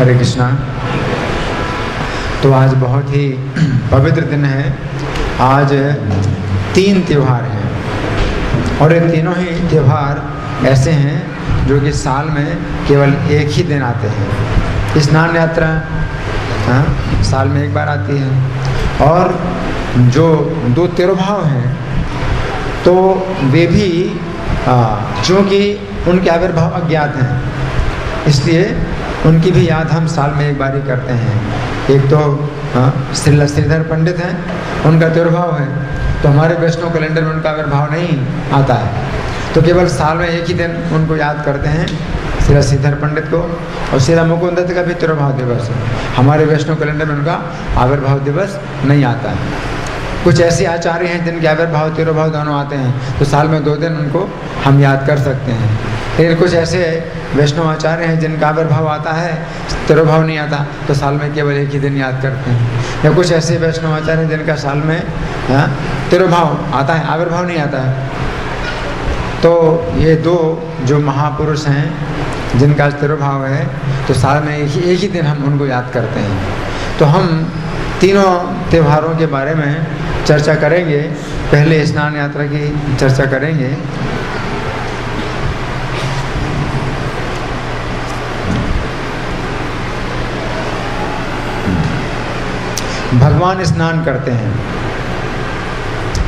हरे कृष्णा। तो आज बहुत ही पवित्र दिन है। आज 3 त्यौहार हैं और ये तीनों ही त्यौहार ऐसे हैं जो कि साल में केवल एक ही दिन आते हैं। स्नान यात्रा साल में एक बार आती है और जो 2 तिरुभाव हैं तो वे भी चूँकि उनके आविर्भाव अज्ञात हैं इसलिए उनकी भी याद हम साल में एक बार ही करते हैं। एक तो श्रीधर पंडित हैं, उनका तिरुभाव है, तो हमारे वैष्णव कैलेंडर में उनका आविर्भाव नहीं आता है, तो केवल साल में एक ही दिन उनको याद करते हैं, श्रीधर पंडित को। और श्री मुकुंद दत्त का भी तिरुभाव दिवस है, हमारे वैष्णव कैलेंडर में उनका आविर्भाव दिवस नहीं आता है। कुछ ऐसे आचार्य हैं जिनके आविर्भाव तिरुभाव दोनों आते हैं, तो साल में 2 दिन उनको हम याद कर सकते हैं। लेकिन कुछ ऐसे वैष्णव आचार्य हैं जिनका आविर्भाव आता है, तिरुभाव नहीं आता, तो साल में केवल एक ही दिन याद करते हैं। या कुछ ऐसे वैष्णव आचार्य हैं जिनका साल में तिरुभाव आता है, आविर्भाव नहीं आता है। तो ये 2 जो महापुरुष हैं जिनका तिरुभाव है, तो साल में एक ही दिन हम उनको याद करते हैं। तो हम तीनों त्योहारों के बारे में चर्चा करेंगे। पहले स्नान यात्रा की चर्चा करेंगे। भगवान स्नान करते हैं।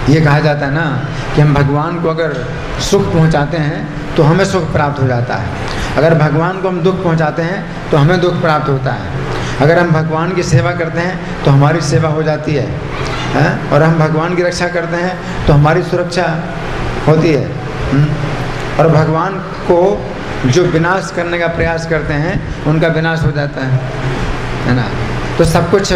ये कहा जाता है ना कि हम भगवान को अगर सुख पहुंचाते हैं तो हमें सुख प्राप्त हो जाता है, अगर भगवान को हम दुख पहुंचाते हैं तो हमें दुख प्राप्त होता है। अगर हम भगवान की सेवा करते हैं तो हमारी सेवा हो जाती है, और हम भगवान की रक्षा करते हैं तो हमारी सुरक्षा होती है। और भगवान को जो विनाश करने का प्रयास करते हैं उनका विनाश हो जाता है ना। तो सब कुछ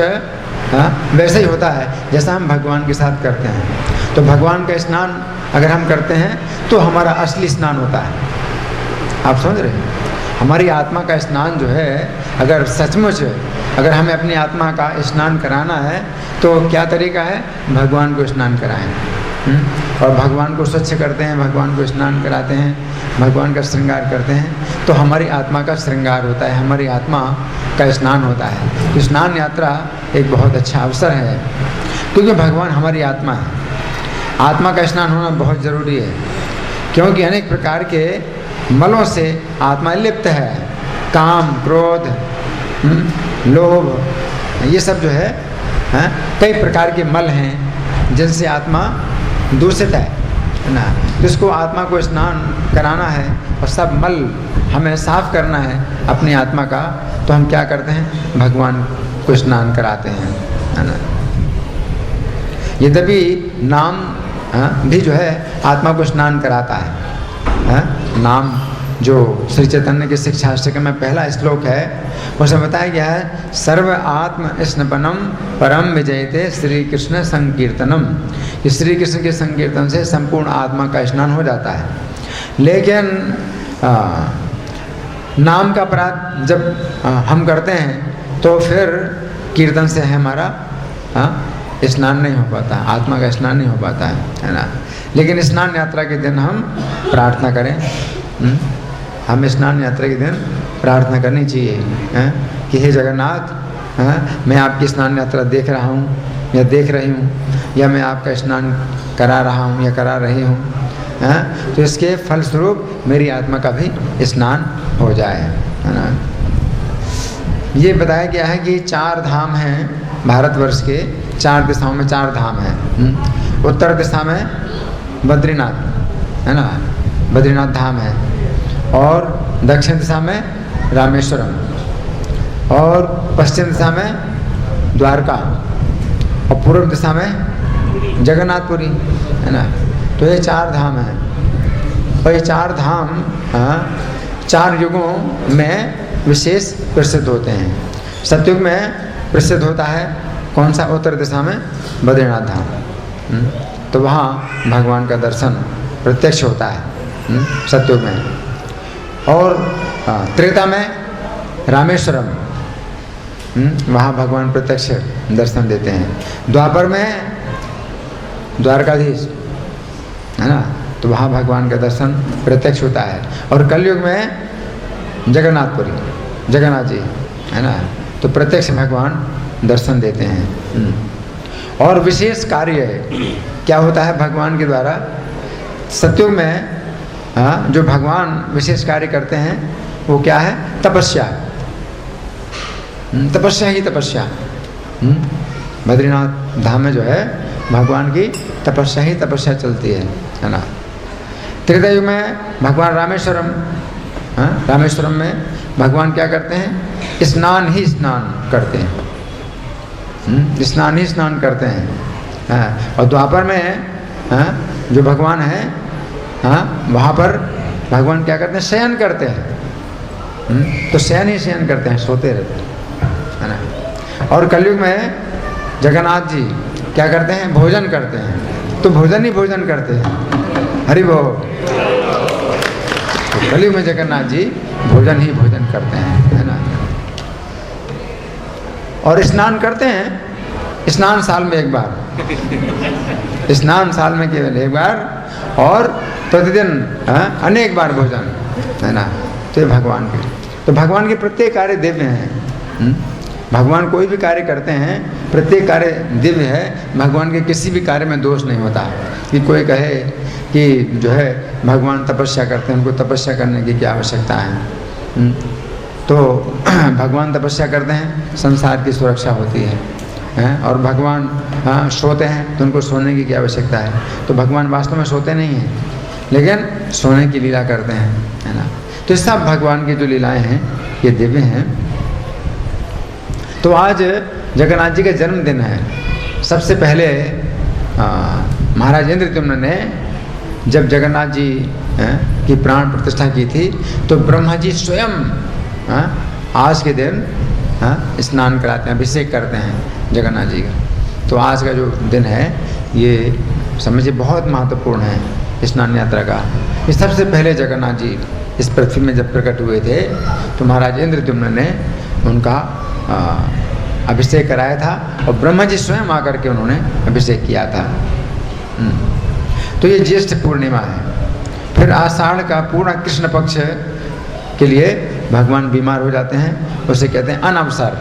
वैसे ही होता है जैसा हम भगवान के साथ करते हैं। तो भगवान का स्नान अगर हम करते हैं तो हमारा असली स्नान होता है। आप समझ रहे हैं? हमारी आत्मा का स्नान जो है, अगर सचमुच अगर हमें अपनी आत्मा का स्नान कराना है तो क्या तरीका है? भगवान को स्नान कराएं। और भगवान को स्वच्छ करते हैं, भगवान को स्नान कराते हैं, भगवान का श्रृंगार करते हैं, तो हमारी आत्मा का श्रृंगार होता है, हमारी आत्मा का स्नान होता है। तो स्नान यात्रा एक बहुत अच्छा अवसर है, क्योंकि भगवान हमारी आत्मा है। आत्मा का स्नान होना बहुत ज़रूरी है, क्योंकि अनेक प्रकार के मलों से आत्मा लिप्त है। काम, क्रोध, लोभ, ये सब जो है कई प्रकार के मल हैं जिनसे आत्मा दूषित है ना। तो इसको आत्मा को स्नान कराना है और सब मल हमें साफ करना है अपनी आत्मा का, तो हम क्या करते हैं? भगवान को स्नान कराते हैं, है ना। यद्यपि नाम भी जो है आत्मा को स्नान कराता है। नाम जो श्री चैतन्य की शिक्षाष्टक में पहला श्लोक है, उसमें बताया गया है, सर्व आत्म स्नपनम परम विजयते श्री कृष्ण संकीर्तनम। कि श्री कृष्ण के संकीर्तन से संपूर्ण आत्मा का स्नान हो जाता है। लेकिन नाम का अपराध जब हम करते हैं तो फिर कीर्तन से हमारा स्नान नहीं हो पाता, आत्मा का स्नान नहीं हो पाता है ना। लेकिन स्नान यात्रा के दिन हम प्रार्थना करें। हम स्नान यात्रा के दिन प्रार्थना करनी चाहिए कि हे जगन्नाथ, मैं आपकी स्नान यात्रा देख रहा हूँ या देख रही हूँ, या मैं आपका स्नान करा रहा हूँ या करा रही हूँ, तो इसके फलस्वरूप मेरी आत्मा का भी स्नान हो जाए, है ना। ये बताया गया है कि 4 धाम हैं भारतवर्ष के, 4 दिशाओं में 4 धाम हैं। उत्तर दिशा में बद्रीनाथ, है ना, बद्रीनाथ धाम है, और दक्षिण दिशा में रामेश्वरम, और पश्चिम दिशा में द्वारका, और पूर्व दिशा में जगन्नाथपुरी, है ना। तो ये 4 धाम हैं, और ये 4 धाम 4 युगों में विशेष प्रसिद्ध होते हैं। सतयुग में प्रसिद्ध होता है कौन सा? उत्तर दिशा में बद्रीनाथ धाम। तो वहाँ भगवान का दर्शन प्रत्यक्ष होता है सतयुग में। और त्रेता में रामेश्वरम, वहाँ भगवान प्रत्यक्ष दर्शन देते हैं। द्वापर में द्वारकाधीश, है ना, तो वहाँ भगवान का दर्शन प्रत्यक्ष होता है। और कलयुग में जगन्नाथपुरी, जगन्नाथ जी, है ना। तो प्रत्यक्ष भगवान दर्शन देते हैं। और विशेष कार्य क्या होता है भगवान के द्वारा? सत्युग में जो भगवान विशेष कार्य करते हैं वो क्या है? तपस्या। तपस्या ही तपस्या। बद्रीनाथ धाम में जो है भगवान की तपस्या ही तपस्या चलती है ना। त्रेता युग में भगवान रामेश्वरम, रामेश्वरम में भगवान क्या करते हैं? स्नान ही स्नान करते हैं। स्नान ही स्नान करते हैं। और द्वापर में जो भगवान है वहाँ पर भगवान क्या करते हैं? शयन करते हैं। तो शयन ही शयन करते हैं, सोते रहते है ना। और कलयुग में जगन्नाथ जी क्या करते हैं? भोजन करते हैं। तो भोजन ही भोजन करते हैं। हरि बोल। तो कलयुग में जगन्नाथ जी भोजन ही भोजन करते हैं, है ना। और स्नान करते हैं। स्नान साल में एक बार, स्नान साल में केवल एक बार, और प्रतिदिन अनेक बार भोजन, है ना। तो ये भगवान के, तो भगवान के प्रत्येक कार्य दिव्य हैं। भगवान कोई भी कार्य करते हैं, प्रत्येक कार्य दिव्य है। भगवान के किसी भी कार्य में दोष नहीं होता कि कोई कहे कि जो है भगवान तपस्या करते हैं, उनको तपस्या करने की क्या आवश्यकता है। तो भगवान तपस्या करते हैं, संसार की सुरक्षा होती है। और भगवान सोते हैं तो उनको सोने की क्या आवश्यकता है। तो भगवान वास्तव में सोते नहीं हैं, लेकिन सोने की लीला करते हैं, है ना। तो सब भगवान की जो लीलाएं हैं ये दिव्य हैं। तो आज जगन्नाथ जी का जन्मदिन है। सबसे पहले महाराज इंद्रद्युम्न ने जब जगन्नाथ जी की प्राण प्रतिष्ठा की थी तो ब्रह्मा जी स्वयं आज के दिन स्नान कराते हैं, अभिषेक करते हैं जगन्नाथ जी का। तो आज का जो दिन है ये समझिए बहुत महत्वपूर्ण है स्नान यात्रा का। ये सबसे पहले जगन्नाथ जी इस पृथ्वी में जब प्रकट हुए थे तो महाराज इंद्रद्युम्न ने उनका अभिषेक कराया था, और ब्रह्मा जी स्वयं आकर के उन्होंने अभिषेक किया था। तो ये ज्येष्ठ पूर्णिमा है। फिर आषाढ़ का पूर्ण कृष्ण पक्ष के लिए भगवान बीमार हो जाते हैं, उसे कहते हैं अनवसर,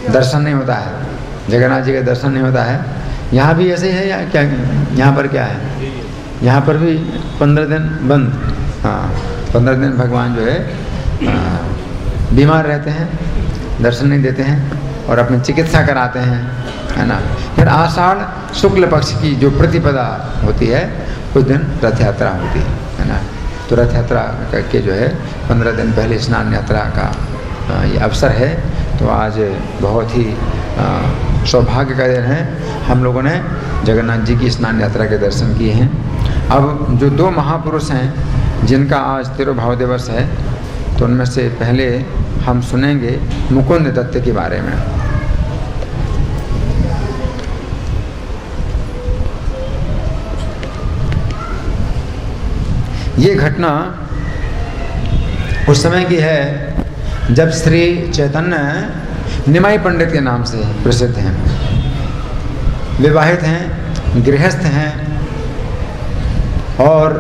दर्शन नहीं होता है, जगन्नाथ जी का दर्शन नहीं होता है। यहाँ भी ऐसे ही है या क्या? यहाँ पर क्या है? यहाँ पर भी 15 दिन बंद। 15 दिन भगवान जो है बीमार रहते हैं, दर्शन नहीं देते हैं और अपनी चिकित्सा कराते हैं, है ना। फिर आषाढ़ शुक्ल पक्ष की जो प्रतिपदा होती है उस दिन रथ यात्रा होती है ना। तो रथ यात्रा करके जो है 15 दिन पहले स्नान यात्रा का ये अवसर है। तो आज बहुत ही सौभाग्य का दिन है। हम लोगों ने जगन्नाथ जी की स्नान यात्रा के दर्शन किए हैं। अब जो 2 महापुरुष हैं जिनका आज तिरुभाव दिवस है, तो उनमें से पहले हम सुनेंगे मुकुंद दत्त के बारे में। ये घटना उस समय की है जब श्री चैतन्य निमाई पंडित के नाम से प्रसिद्ध हैं, विवाहित हैं, गृहस्थ हैं और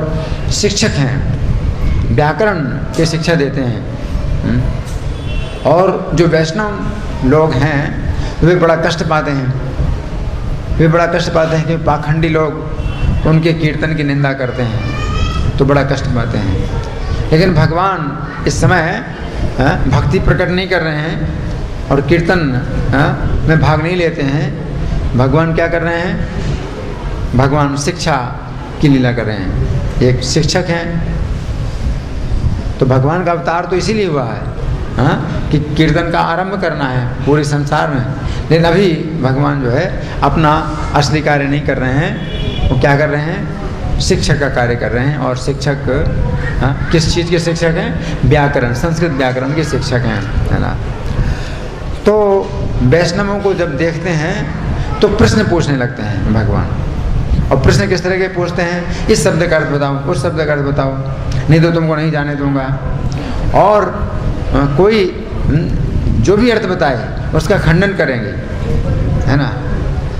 शिक्षक हैं, व्याकरण की शिक्षा देते हैं। और जो वैष्णव लोग हैं वे बड़ा कष्ट पाते हैं, वे बड़ा कष्ट पाते हैं कि पाखंडी लोग उनके कीर्तन की निंदा करते हैं, तो बड़ा कष्ट पाते हैं। लेकिन भगवान इस समय भक्ति प्रकट नहीं कर रहे हैं और कीर्तन में भाग नहीं लेते हैं। भगवान क्या कर रहे हैं? भगवान शिक्षा की लीला कर रहे हैं। एक शिक्षक हैं, तो भगवान का अवतार तो इसीलिए हुआ है कि कीर्तन का आरंभ करना है पूरे संसार में। लेकिन अभी भगवान जो है अपना असली कार्य नहीं कर रहे हैं, वो क्या कर रहे हैं? शिक्षक का कार्य कर रहे हैं। और शिक्षक किस चीज़ के शिक्षक हैं? व्याकरण, संस्कृत व्याकरण के शिक्षक हैं, है ना। तो वैष्णवों को जब देखते हैं तो प्रश्न पूछने लगते हैं भगवान। और प्रश्न किस तरह के पूछते हैं? इस शब्द का अर्थ बताओ, उस शब्द का अर्थ बताओ, नहीं तो तुमको नहीं जाने दूंगा। और कोई जो भी अर्थ बताए उसका खंडन करेंगे, है ना।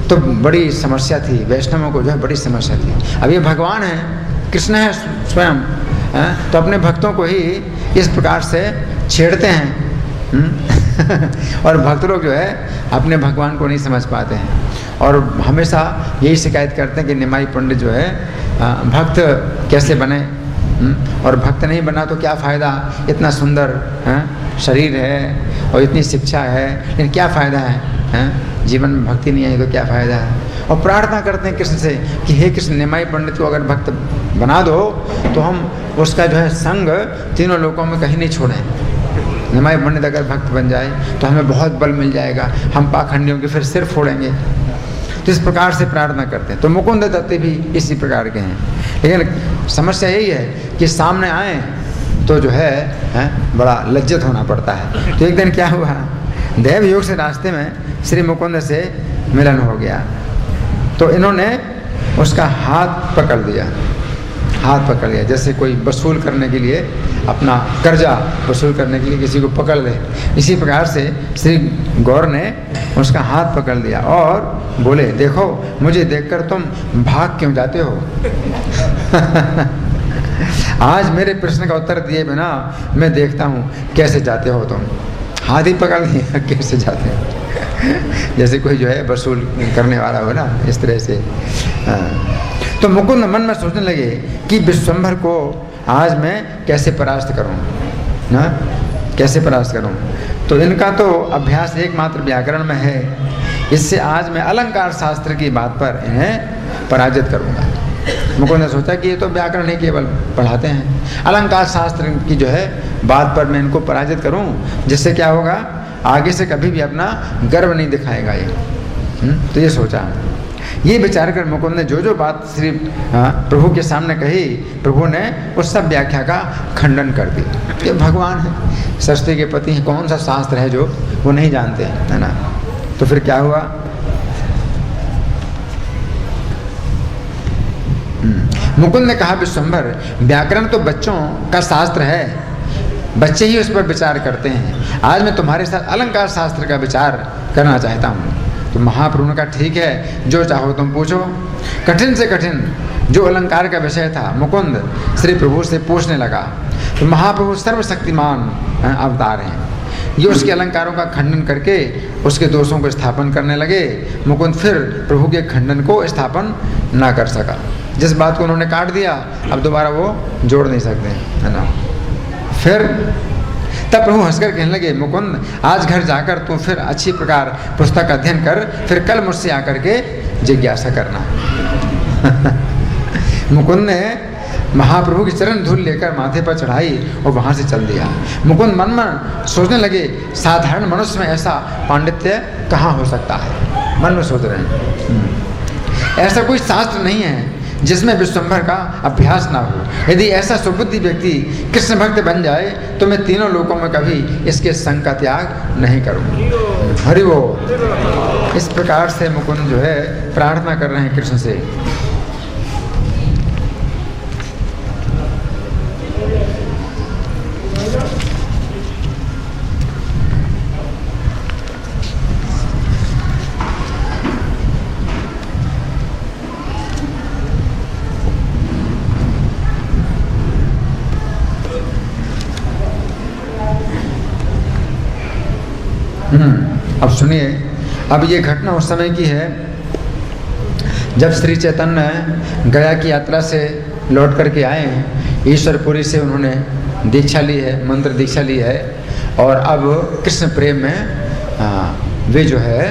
तो बड़ी समस्या थी वैष्णवों को, जो है बड़ी समस्या थी। अब ये भगवान है, कृष्ण है स्वयं, तो अपने भक्तों को ही इस प्रकार से छेड़ते हैं और भक्त लोग जो है अपने भगवान को नहीं समझ पाते हैं और हमेशा यही शिकायत करते हैं कि निमाई पंडित जो है भक्त कैसे बने, और भक्त नहीं बना तो क्या फ़ायदा, इतना सुंदर शरीर है और इतनी शिक्षा है, लेकिन क्या फ़ायदा है, जीवन में भक्ति नहीं आई तो क्या फ़ायदा है। और प्रार्थना करते हैं कृष्ण से कि हे कृष्ण, निमाई पंडित को अगर भक्त बना दो तो हम उसका जो है संग तीनों लोकों में कहीं नहीं छोड़ें। निमाई पंडित अगर भक्त बन जाए तो हमें बहुत बल मिल जाएगा, हम पाखंडियों के फिर सिर फोड़ेंगे। तो इस प्रकार से प्रार्थना करते हैं। तो मुकुंद दत्त भी इसी प्रकार के हैं, लेकिन समस्या यही है कि सामने आए तो जो है बड़ा लज्जित होना पड़ता है। तो एक दिन क्या हुआ, दैव योग से रास्ते में श्री मुकुंद से मिलन हो गया, तो इन्होंने उसका हाथ पकड़ लिया, जैसे कोई वसूल करने के लिए, अपना कर्जा वसूल करने के लिए किसी को पकड़ ले, इसी प्रकार से श्री गौर ने उसका हाथ पकड़ लिया और बोले, देखो मुझे देखकर तुम भाग क्यों जाते हो? आज मेरे प्रश्न का उत्तर दिए बिना मैं देखता हूँ कैसे जाते हो तुम। हाथ ही पकड़ लिया, कैसे जाते हो? जैसे कोई जो है वसूल करने वाला हो ना, इस तरह से। तो मुकुंद मन में सोचने लगे कि विश्वंभर को आज मैं कैसे परास्त करूं, ना कैसे परास्त करूं। तो इनका तो अभ्यास एकमात्र व्याकरण में है, इससे आज मैं अलंकार शास्त्र की बात पर इन्हें पराजित करूंगा। मुकुंद ने सोचा कि ये तो व्याकरण ही केवल पढ़ाते हैं, अलंकार शास्त्र की जो है बात पर मैं इनको पराजित करूं, जिससे क्या होगा, आगे से कभी भी अपना गर्व नहीं दिखाएगा ये। तो ये सोचा, ये विचार कर मुकुंद ने जो बात श्री प्रभु के सामने कही, प्रभु ने उस सब व्याख्या का खंडन कर दी। ये भगवान है, सरस्वती के पति हैं, कौन सा शास्त्र है जो वो नहीं जानते, है ना। तो फिर क्या हुआ, मुकुंद ने कहा, विश्वंभर, व्याकरण तो बच्चों का शास्त्र है, बच्चे ही उस पर विचार करते हैं। आज मैं तुम्हारे साथ अलंकार शास्त्र का विचार करना चाहता हूँ। तो महाप्रभु ने कहा, ठीक है, जो चाहो तुम पूछो। कठिन से कठिन जो अलंकार का विषय था, मुकुंद श्री प्रभु से पूछने लगा। तो महाप्रभु सर्वशक्तिमान अवतार हैं, ये उसके अलंकारों का खंडन करके उसके दोषों को स्थापन करने लगे। मुकुंद फिर प्रभु के खंडन को स्थापन ना कर सका। जिस बात को उन्होंने काट दिया, अब दोबारा वो जोड़ नहीं सकते, है ना। फिर तब प्रभु हंसकर कहने लगे, मुकुंद, आज घर जाकर तू फिर अच्छी प्रकार पुस्तक अध्ययन कर, फिर कल मुझसे आकर के जिज्ञासा करना। मुकुंद ने महाप्रभु की चरण धूल लेकर माथे पर चढ़ाई और वहाँ से चल दिया। मुकुंद मन में सोचने लगे, साधारण मनुष्य में ऐसा पांडित्य कहाँ हो सकता है। मन में सोच रहे हैं, ऐसा कोई शास्त्र नहीं है जिसमें विश्वंभर का अभ्यास ना हो। यदि ऐसा सुबुद्धि व्यक्ति कृष्ण भक्त बन जाए तो मैं तीनों लोकों में कभी इसके संग का त्याग नहीं करूँगा। हरि बोल। इस प्रकार से मुकुंद जो है प्रार्थना कर रहे हैं कृष्ण से। अब सुनिए, अब ये घटना उस समय की है जब श्री चैतन्य गया की यात्रा से लौट करके आए हैं। ईश्वरपुरी से उन्होंने दीक्षा ली है, मंत्र दीक्षा ली है, और अब कृष्ण प्रेम में वे जो है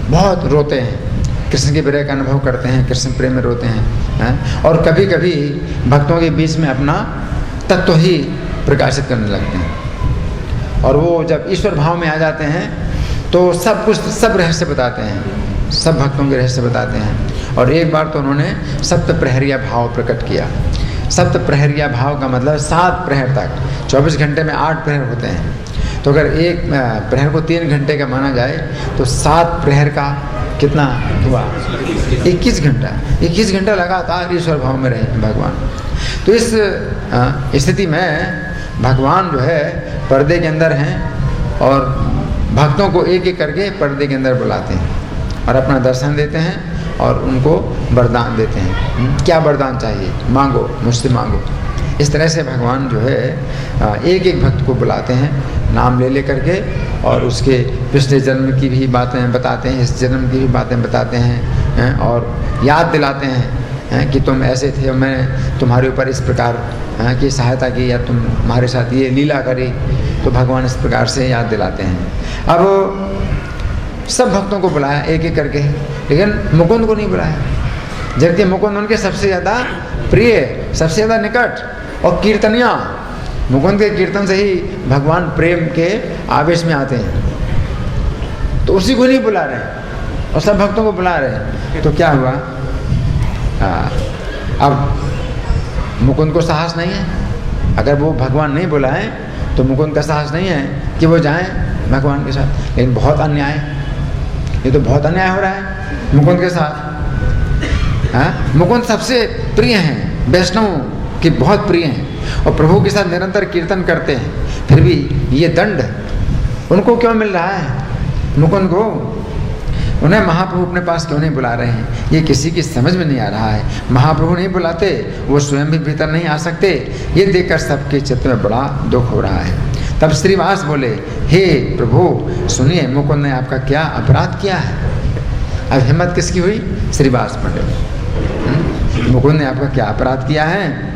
बहुत रोते हैं, कृष्ण के विरह का अनुभव करते हैं, कृष्ण प्रेम में रोते हैं, और कभी कभी भक्तों के बीच में अपना तत्व ही प्रकाशित करने लगते हैं। और वो जब ईश्वर भाव में आ जाते हैं तो सब कुछ, सब रहस्य बताते हैं, सब भक्तों के रहस्य बताते हैं। और एक बार तो उन्होंने सप्त प्रहरिया भाव प्रकट किया। सप्त प्रहरिया भाव का मतलब 7 प्रहर तक, 24 घंटे में 8 प्रहर होते हैं। तो अगर एक प्रहर को 3 घंटे का माना जाए तो 7 प्रहर का कितना हुआ, 21 घंटा। 21 घंटा लगातार ईश्वर भाव में रहे भगवान। तो इस स्थिति में भगवान जो है पर्दे के अंदर हैं और भक्तों को एक एक करके पर्दे के अंदर बुलाते हैं और अपना दर्शन देते हैं और उनको वरदान देते हैं। क्या वरदान चाहिए, मांगो, मुझसे मांगो। इस तरह से भगवान जो है एक एक भक्त को बुलाते हैं, नाम ले करके और उसके पिछले जन्म की भी बातें बताते हैं, इस जन्म की भी बातें बताते हैं और याद दिलाते हैं कि तुम ऐसे थे और मैंने तुम्हारे ऊपर इस प्रकार की सहायता की या तुम्हारे साथ ये लीला करी। तो भगवान इस प्रकार से याद दिलाते हैं। अब सब भक्तों को बुलाया एक एक करके, लेकिन मुकुंद को नहीं बुलाया, जबकि मुकुंद उनके सबसे ज़्यादा प्रिय, सबसे ज़्यादा निकट और कीर्तनिया। मुकुंद के कीर्तन से ही भगवान प्रेम के आवेश में आते हैं। तो उसी को नहीं बुला रहे और सब भक्तों को बुला रहे। तो क्या हुआ, अब मुकुंद को साहस नहीं है। अगर वो भगवान नहीं बुलाएं तो मुकुंद का साहस नहीं है कि वो जाएं भगवान के साथ। लेकिन बहुत अन्याय, ये तो बहुत अन्याय हो रहा है मुकुंद के साथ। मुकुंद सबसे प्रिय हैं, वैष्णवों के बहुत प्रिय हैं और प्रभु के साथ निरंतर कीर्तन करते हैं। फिर भी ये दंड उनको क्यों मिल रहा है? मुकुंद को, उन्हें महाप्रभु अपने पास क्यों नहीं बुला रहे हैं? ये किसी की समझ में नहीं आ रहा है। महाप्रभु नहीं बुलाते, वो स्वयं भी भीतर नहीं आ सकते। ये देखकर सबके चित्त में बड़ा दुख हो रहा है। तब श्रीवास बोले, हे प्रभु सुनिए, मुकुंद ने आपका क्या अपराध किया है? अब हिम्मत किसकी हुई? श्रीवास पंडित। मुकुंद ने आपका क्या अपराध किया है?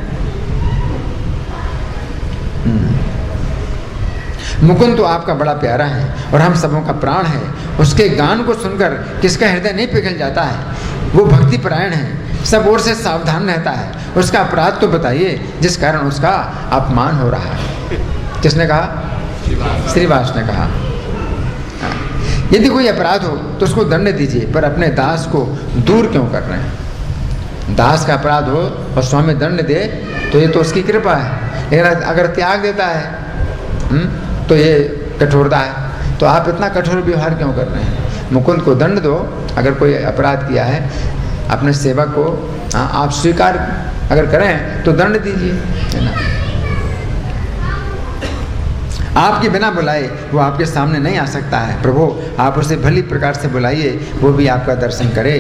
मुकुंद तो आपका बड़ा प्यारा है और हम सबों का प्राण है। उसके गान को सुनकर किसका हृदय नहीं पिघल जाता है? वो भक्ति परायण है, सब ओर से सावधान रहता है। उसका अपराध तो बताइए जिस कारण उसका अपमान हो रहा है। किसने कहा? श्रीवास ने कहा। यदि कोई अपराध हो तो उसको दंड दीजिए, पर अपने दास को दूर क्यों कर रहे हैं? दास का अपराध हो और स्वामी दंड दे तो ये तो उसकी कृपा है, लेकिन अगर त्याग देता है तो ये कठोरता है। तो आप इतना कठोर व्यवहार क्यों कर रहे हैं? मुकुंद को दंड दो। अगर कोई अपराध किया है अपने सेवक को आप स्वीकार अगर करें तो दंड दीजिए, है ना। आपके बिना बुलाए वो आपके सामने नहीं आ सकता है। प्रभु आप उसे भली प्रकार से बुलाइए, वो भी आपका दर्शन करे।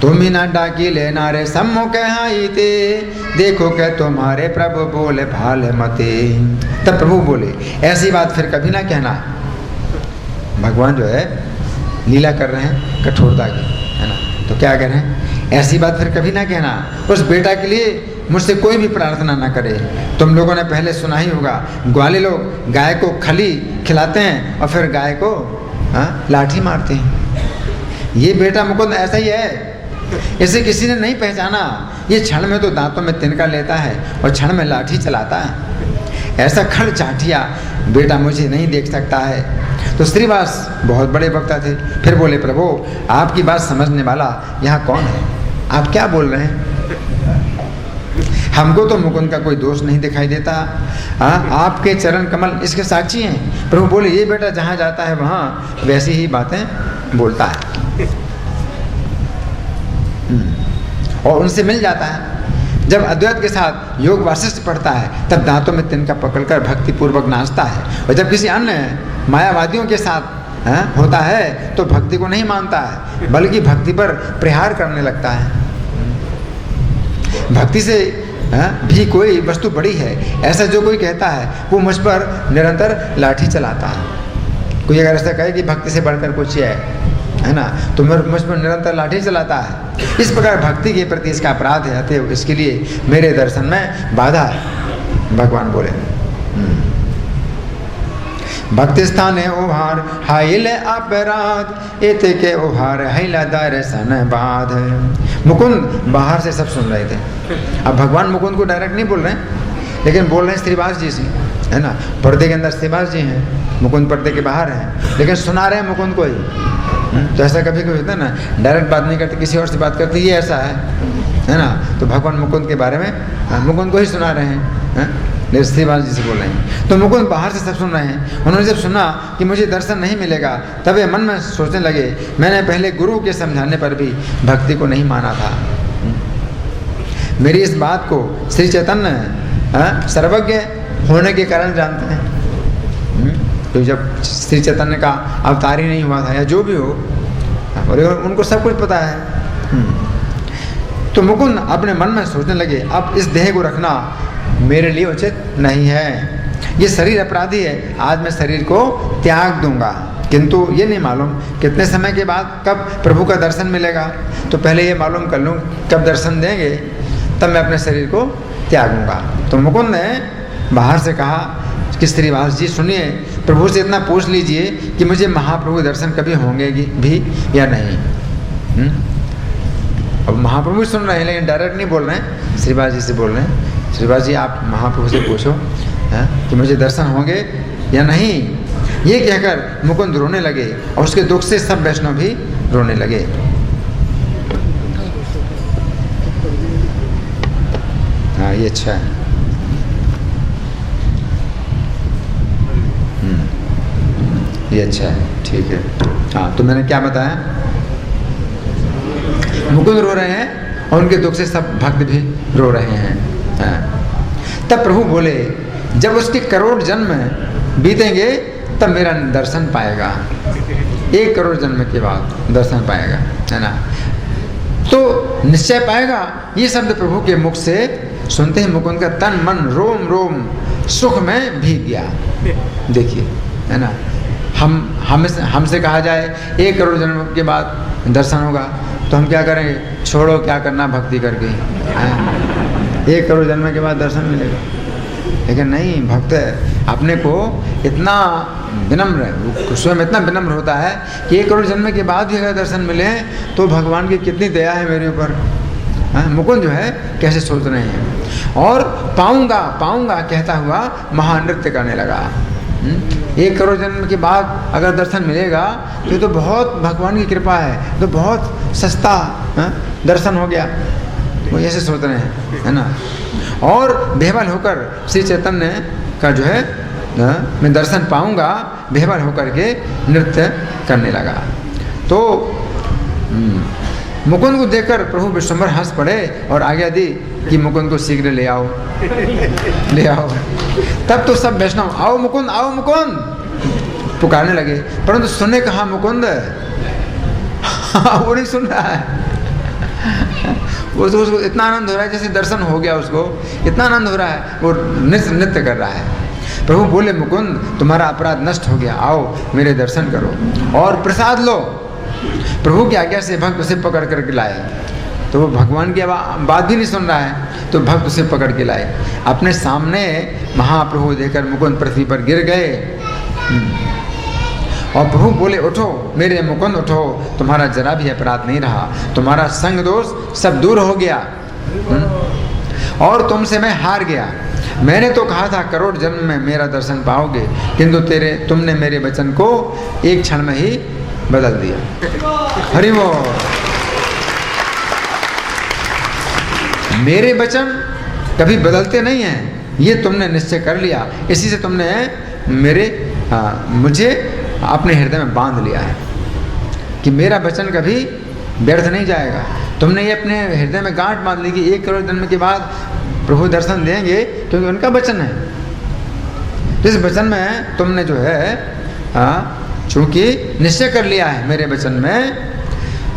तुम ही ना डाकी लेना रे सम्मुख आईते, देखो क्या तुम्हारे प्रभु बोले भाले मते। तब प्रभु बोले, ऐसी बात फिर कभी ना कहना। भगवान जो है लीला कर रहे हैं कठोरता की, है ना। तो क्या कह रहे हैं? ऐसी बात फिर कभी ना कहना। उस बेटा के लिए मुझसे कोई भी प्रार्थना ना करे। तुम लोगों ने पहले सुना ही होगा, ग्वाले लोग गाय को खली खिलाते हैं और फिर गाय को लाठी मारते हैं। ये बेटा मुकुंद ऐसा ही है। इसे किसी ने नहीं पहचाना। ये क्षण में तो दांतों में तिनका लेता है और क्षण में लाठी चलाता है। ऐसा खड़ चाटिया बेटा मुझे नहीं देख सकता है। तो श्रीवास बहुत बड़े वक्ता थे। फिर बोले, प्रभु आपकी बात समझने वाला यहाँ कौन है? आप क्या बोल रहे हैं? हमको तो मुकुंद का कोई दोष नहीं दिखाई देता। आपके चरण कमल इसके साक्षी हैं। प्रभु बोले, ये बेटा जहाँ जाता है वहाँ वैसी ही बातें बोलता है और उनसे मिल जाता है। जब अद्वैत के साथ योग वासिष्ठ पढ़ता है तब दांतों में तिनका पकड़कर भक्ति पूर्वक नाचता है, और जब किसी अन्य मायावादियों के साथ होता है तो भक्ति को नहीं मानता है, बल्कि भक्ति पर प्रहार करने लगता है। भक्ति से भी कोई वस्तु बड़ी है ऐसा जो कोई कहता है वो मुझ पर निरंतर लाठी चलाता है। कोई अगर ऐसा कहे कि भक्ति से बढ़कर कुछ है ना, तो मुझ पर निरंतर लाठी चलाता है। इस प्रकार भक्ति के प्रति इसका अपराध है, अतः इसके लिए मेरे दर्शन में बाधा है। भगवान बोले, भक्ति स्थान उभार हाइले अपराध एते के उभार हाइला दर्शन बाध। मुकुंद बाहर से सब सुन रहे थे। अब भगवान मुकुंद को डायरेक्ट नहीं बोल रहे हैं, लेकिन बोल रहे हैं श्रीवास जी से, है ना। पर्दे के अंदर श्रीवास जी हैं, मुकुंद पर्दे के बाहर हैं, लेकिन सुना रहे हैं मुकुंद को ही। तो ऐसा कभी कभी होता है ना, डायरेक्ट बात नहीं करते, किसी और से बात करते, ये ऐसा है ना। तो भगवान मुकुंद के बारे में मुकुंद को ही सुना रहे हैं, श्रीवास जी से बोल रहे हैं। तो मुकुंद बाहर से सब सुन रहे हैं। उन्होंने जब सुना कि मुझे दर्शन नहीं मिलेगा तब वे मन में सोचने लगे, मैंने पहले गुरु के समझाने पर भी भक्ति को नहीं माना था। मेरी इस बात को श्री चैतन्य सर्वज्ञ होने के कारण जानते हैं। तो जब श्री चैतन्य का अवतार ही नहीं हुआ था या जो भी हो, और उनको सब कुछ पता है। तो मुकुंद अपने मन में सोचने लगे, अब इस देह को रखना मेरे लिए उचित नहीं है। ये शरीर अपराधी है, आज मैं शरीर को त्याग दूंगा, किंतु ये नहीं मालूम कितने समय के बाद कब प्रभु का दर्शन मिलेगा। तो पहले ये मालूम कर लूँ कब दर्शन देंगे, तब मैं अपने शरीर को त्यागूंगा। तो मुकुंद ने बाहर से कहा कि श्रीवास जी सुनिए, प्रभु से इतना पूछ लीजिए कि मुझे महाप्रभु दर्शन कभी होंगे भी या नहीं। अब महाप्रभु सुन रहे हैं लेकिन डायरेक्ट नहीं बोल रहे हैं, श्रीवास जी से बोल रहे हैं, श्रीवास जी आप महाप्रभु से पूछो कि मुझे दर्शन होंगे या नहीं। ये कहकर मुकुंद रोने लगे और उसके दुख से सब वैष्णव भी रोने लगे। हाँ ये अच्छा है। ये अच्छा है, ठीक है। हाँ तो मैंने क्या बताया, मुकुंद रो रहे हैं और उनके दुख से सब भक्त भी रो रहे हैं। हाँ। तब प्रभु बोले जब उसके करोड़ जन्म बीतेंगे तब मेरा दर्शन पाएगा, 1 करोड़ जन्म के बाद दर्शन पाएगा, है ना। तो निश्चय पाएगा। ये शब्द प्रभु के मुख से सुनते ही मुकुंद का तन मन रोम रोम सुख में भीग गया। देखिए, है ना, हमसे कहा जाए 1 करोड़ जन्म के बाद दर्शन होगा तो हम क्या करेंगे, छोड़ो क्या करना भक्ति करके, 1 करोड़ जन्म के बाद दर्शन मिलेगा। लेकिन नहीं, भक्त अपने को इतना विनम्र, स्वयं इतना विनम्र होता है कि 1 करोड़ जन्म के बाद भी अगर दर्शन मिले तो भगवान की कितनी दया है मेरे ऊपर। मुकुंद जो है कैसे सोच रहे हैं। और पाऊंगा पाऊंगा कहता हुआ महानृत्य करने लगा। 1 करोड़ जन्म के बाद अगर दर्शन मिलेगा तो ये तो बहुत भगवान की कृपा है, तो बहुत सस्ता दर्शन हो गया, वो ऐसे सोच रहे हैं, है ना। और बेहबल होकर श्री चैतन्य का जो है मैं दर्शन पाऊंगा, बेहबल होकर के नृत्य करने लगा। तो मुकुंद को देखकर प्रभु विश्वम्भर हंस पड़े और आज्ञा दी कि मुकुंद को शीघ्र ले आओ, ले आओ। तब तो सब वैष्णव आओ मुकुंद पुकारने लगे, परंतु सुने कहाँ मुकुंद, वो नहीं सुन रहा है। उसको इतना आनंद हो रहा है जैसे दर्शन हो गया, उसको इतना आनंद हो रहा है, वो नृत्य कर रहा है। प्रभु बोले मुकुंद तुम्हारा अपराध नष्ट हो गया, आओ मेरे दर्शन करो और प्रसाद लो। प्रभु की आज्ञा से भक्त उसे पकड़ करके लाए, तो वो भगवान की बात भी नहीं सुन रहा है, तो भक्त उसे पकड़ के लाए। अपने सामने महाप्रभु देकर मुकुंद पृथ्वी पर गिर गए और प्रभु बोले उठो मेरे मुकुंद उठो, तुम्हारा जरा भी अपराध नहीं रहा, तुम्हारा संग दोष सब दूर हो गया और तुमसे मैं हार गया। मैंने तो कहा था करोड़ जन्म में मेरा दर्शन पाओगे, किंतु तुमने मेरे वचन को 1 क्षण में ही बदल दिया। हरि बोल। मेरे वचन कभी बदलते नहीं हैं, ये तुमने निश्चय कर लिया, इसी से तुमने मुझे अपने हृदय में बांध लिया है कि मेरा वचन कभी व्यर्थ नहीं जाएगा। तुमने ये अपने हृदय में गांठ बांध ली कि 1 करोड़ जन्म के बाद प्रभु दर्शन देंगे, क्योंकि उनका वचन है। इस वचन में तुमने जो है चूँकि निश्चय कर लिया है मेरे वचन में,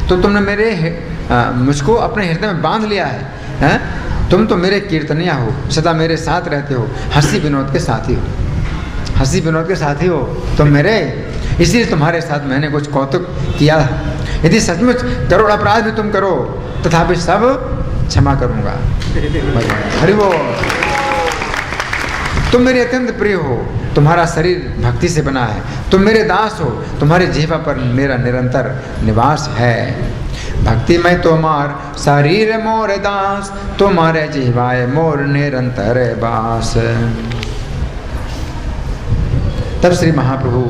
तो तुमने मुझको अपने हृदय में बांध लिया है। तुम तो मेरे कीर्तनिया हो, सदा मेरे साथ रहते हो, हंसी विनोद के साथी हो, हंसी विनोद के साथी हो तुम मेरे, इसलिए तुम्हारे साथ मैंने कुछ कौतुक किया। यदि सचमुच करोड़ अपराध भी तुम करो तथापि सब क्षमा करूँगा। हरि बोल। तुम मेरे अत्यंत प्रिय हो, तुम्हारा शरीर भक्ति से बना है, तुम मेरे दास हो, तुम्हारे जिह्वा पर मेरा निरंतर निवास है। भक्ति में तोमार शरीर मोर दास, तुम्हारे जिह्वाए मोर निरंतर बास। तब श्री महाप्रभु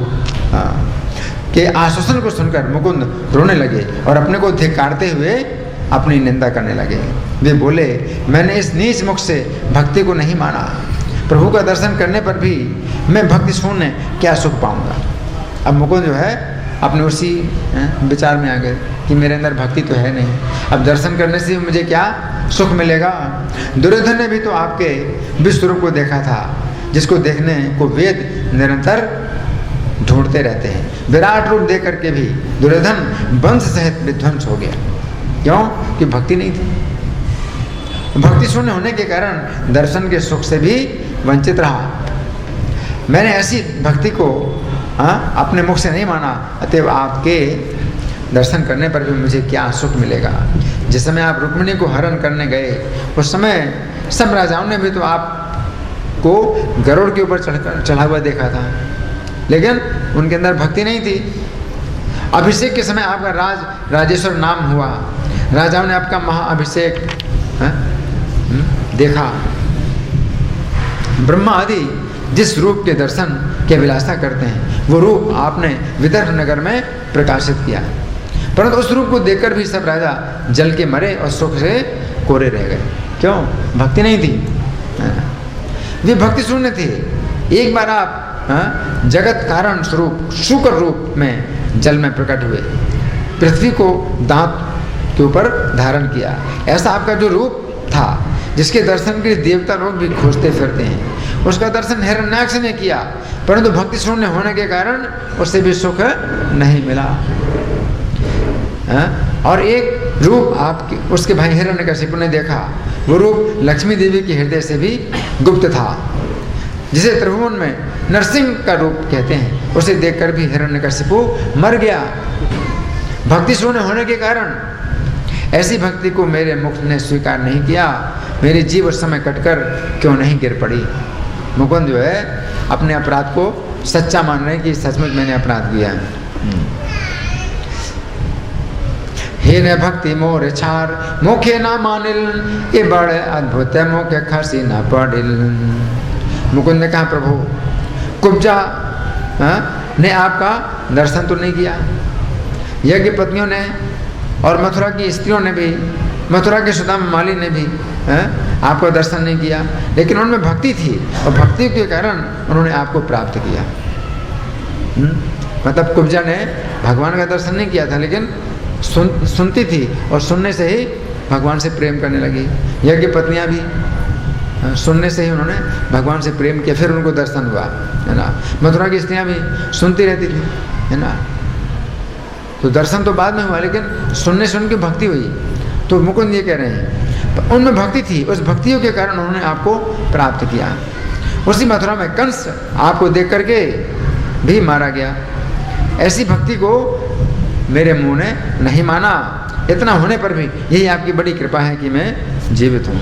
के आश्वासन को सुनकर मुकुंद रोने लगे और अपने को धिक्कारते हुए अपनी निंदा करने लगे। वे बोले मैंने इस नीच मुख से भक्ति को नहीं माना, प्रभु का दर्शन करने पर भी मैं भक्ति शून्य क्या सुख पाऊंगा। अब मुकुंद जो है अपने उसी विचार में आ गए कि मेरे अंदर भक्ति तो है नहीं, अब दर्शन करने से मुझे क्या सुख मिलेगा। दुर्योधन ने भी तो आपके विश्वरूप को देखा था, जिसको देखने को वेद निरंतर ढूंढते रहते हैं। विराट रूप देख करके भी दुर्योधन वंश सहित विध्वंस हो गया। क्यों? कि भक्ति नहीं थी। भक्ति शून्य होने के कारण दर्शन के सुख से भी वंचित रहा। मैंने ऐसी भक्ति को अपने मुख से नहीं माना, अतएव आपके दर्शन करने पर भी मुझे क्या सुख मिलेगा। जिस समय आप रुक्मिणी को हरण करने गए उस समय सब राजाओं ने भी तो आपको गरुड़ के ऊपर चढ़ा हुआ देखा था, लेकिन उनके अंदर भक्ति नहीं थी। अभिषेक के समय आपका राजेश्वर नाम हुआ, राजाओं ने आपका महाअभिषेक देखा। ब्रह्मा आदि जिस रूप के दर्शन की अभिलाषा करते हैं वो रूप आपने विदर्भ नगर में प्रकाशित किया, परंतु उस रूप को देखकर भी सब राजा जल के मरे और सुख से कोरे रह गए। क्यों? भक्ति नहीं थी, वे भक्ति शून्य थे। एक बार आप जगत कारण स्वरूप शुक्र रूप में जल में प्रकट हुए, पृथ्वी को दांत के ऊपर धारण किया। ऐसा आपका जो रूप था जिसके दर्शन के लिए देवता लोग भी खोजते फिरते हैं, उसका दर्शन हिरण्याक्ष ने किया, परंतु भक्ति शून्य होने के कारण उससे भी सुख नहीं मिला। और एक रूप आपके उसके भाई हिरण्यकशिपु ने देखा, वो रूप लक्ष्मी देवी के हृदय से भी गुप्त था, जिसे त्रिभुवन में नरसिंह का रूप कहते हैं। उसे देखकर भी हिरण्यकशिपु मर गया भक्ति शून्य होने के कारण। ऐसी भक्ति को मेरे मुख ने स्वीकार नहीं किया, मेरी जीव उस समय कटकर क्यों नहीं गिर पड़ी। मुकुंद जो है अपने अपराध को सच्चा मान रहे कि सचमुच मैंने अपराध किया है। हे न भक्ति मोर छार मुखे ना मानिल, ये बड़े अद्भुत मुखे खसी न पड़िल। मुकुंद ने कहा, प्रभु कुब्जा ने आपका दर्शन तो नहीं किया, यज्ञ पत्नियों ने और मथुरा की स्त्रियों ने भी, मथुरा के सुदामा माली ने भी आपको दर्शन नहीं किया, लेकिन उनमें भक्ति थी और भक्ति के कारण उन्होंने आपको प्राप्त किया। मतलब कुब्जा ने भगवान का दर्शन नहीं किया था, लेकिन सुनती थी और सुनने से ही भगवान से प्रेम करने लगी। यज्ञ पत्नियां भी सुनने से ही उन्होंने भगवान से प्रेम किया, फिर उनको दर्शन हुआ, है ना। मथुरा की स्त्रियां भी सुनती रहती थी, है ना। तो दर्शन तो बाद में हुआ, लेकिन सुनने से उनकी भक्ति हुई। तो मुकुंद ये कह रहे हैं उनमें भक्ति थी, उस भक्तियों के कारण उन्होंने आपको प्राप्त किया। उसी मथुरा में कंस आपको देख करके भी मारा गया। ऐसी भक्ति को मेरे मुंह ने नहीं माना। इतना होने पर भी यही आपकी बड़ी कृपा है कि मैं जीवित हूँ,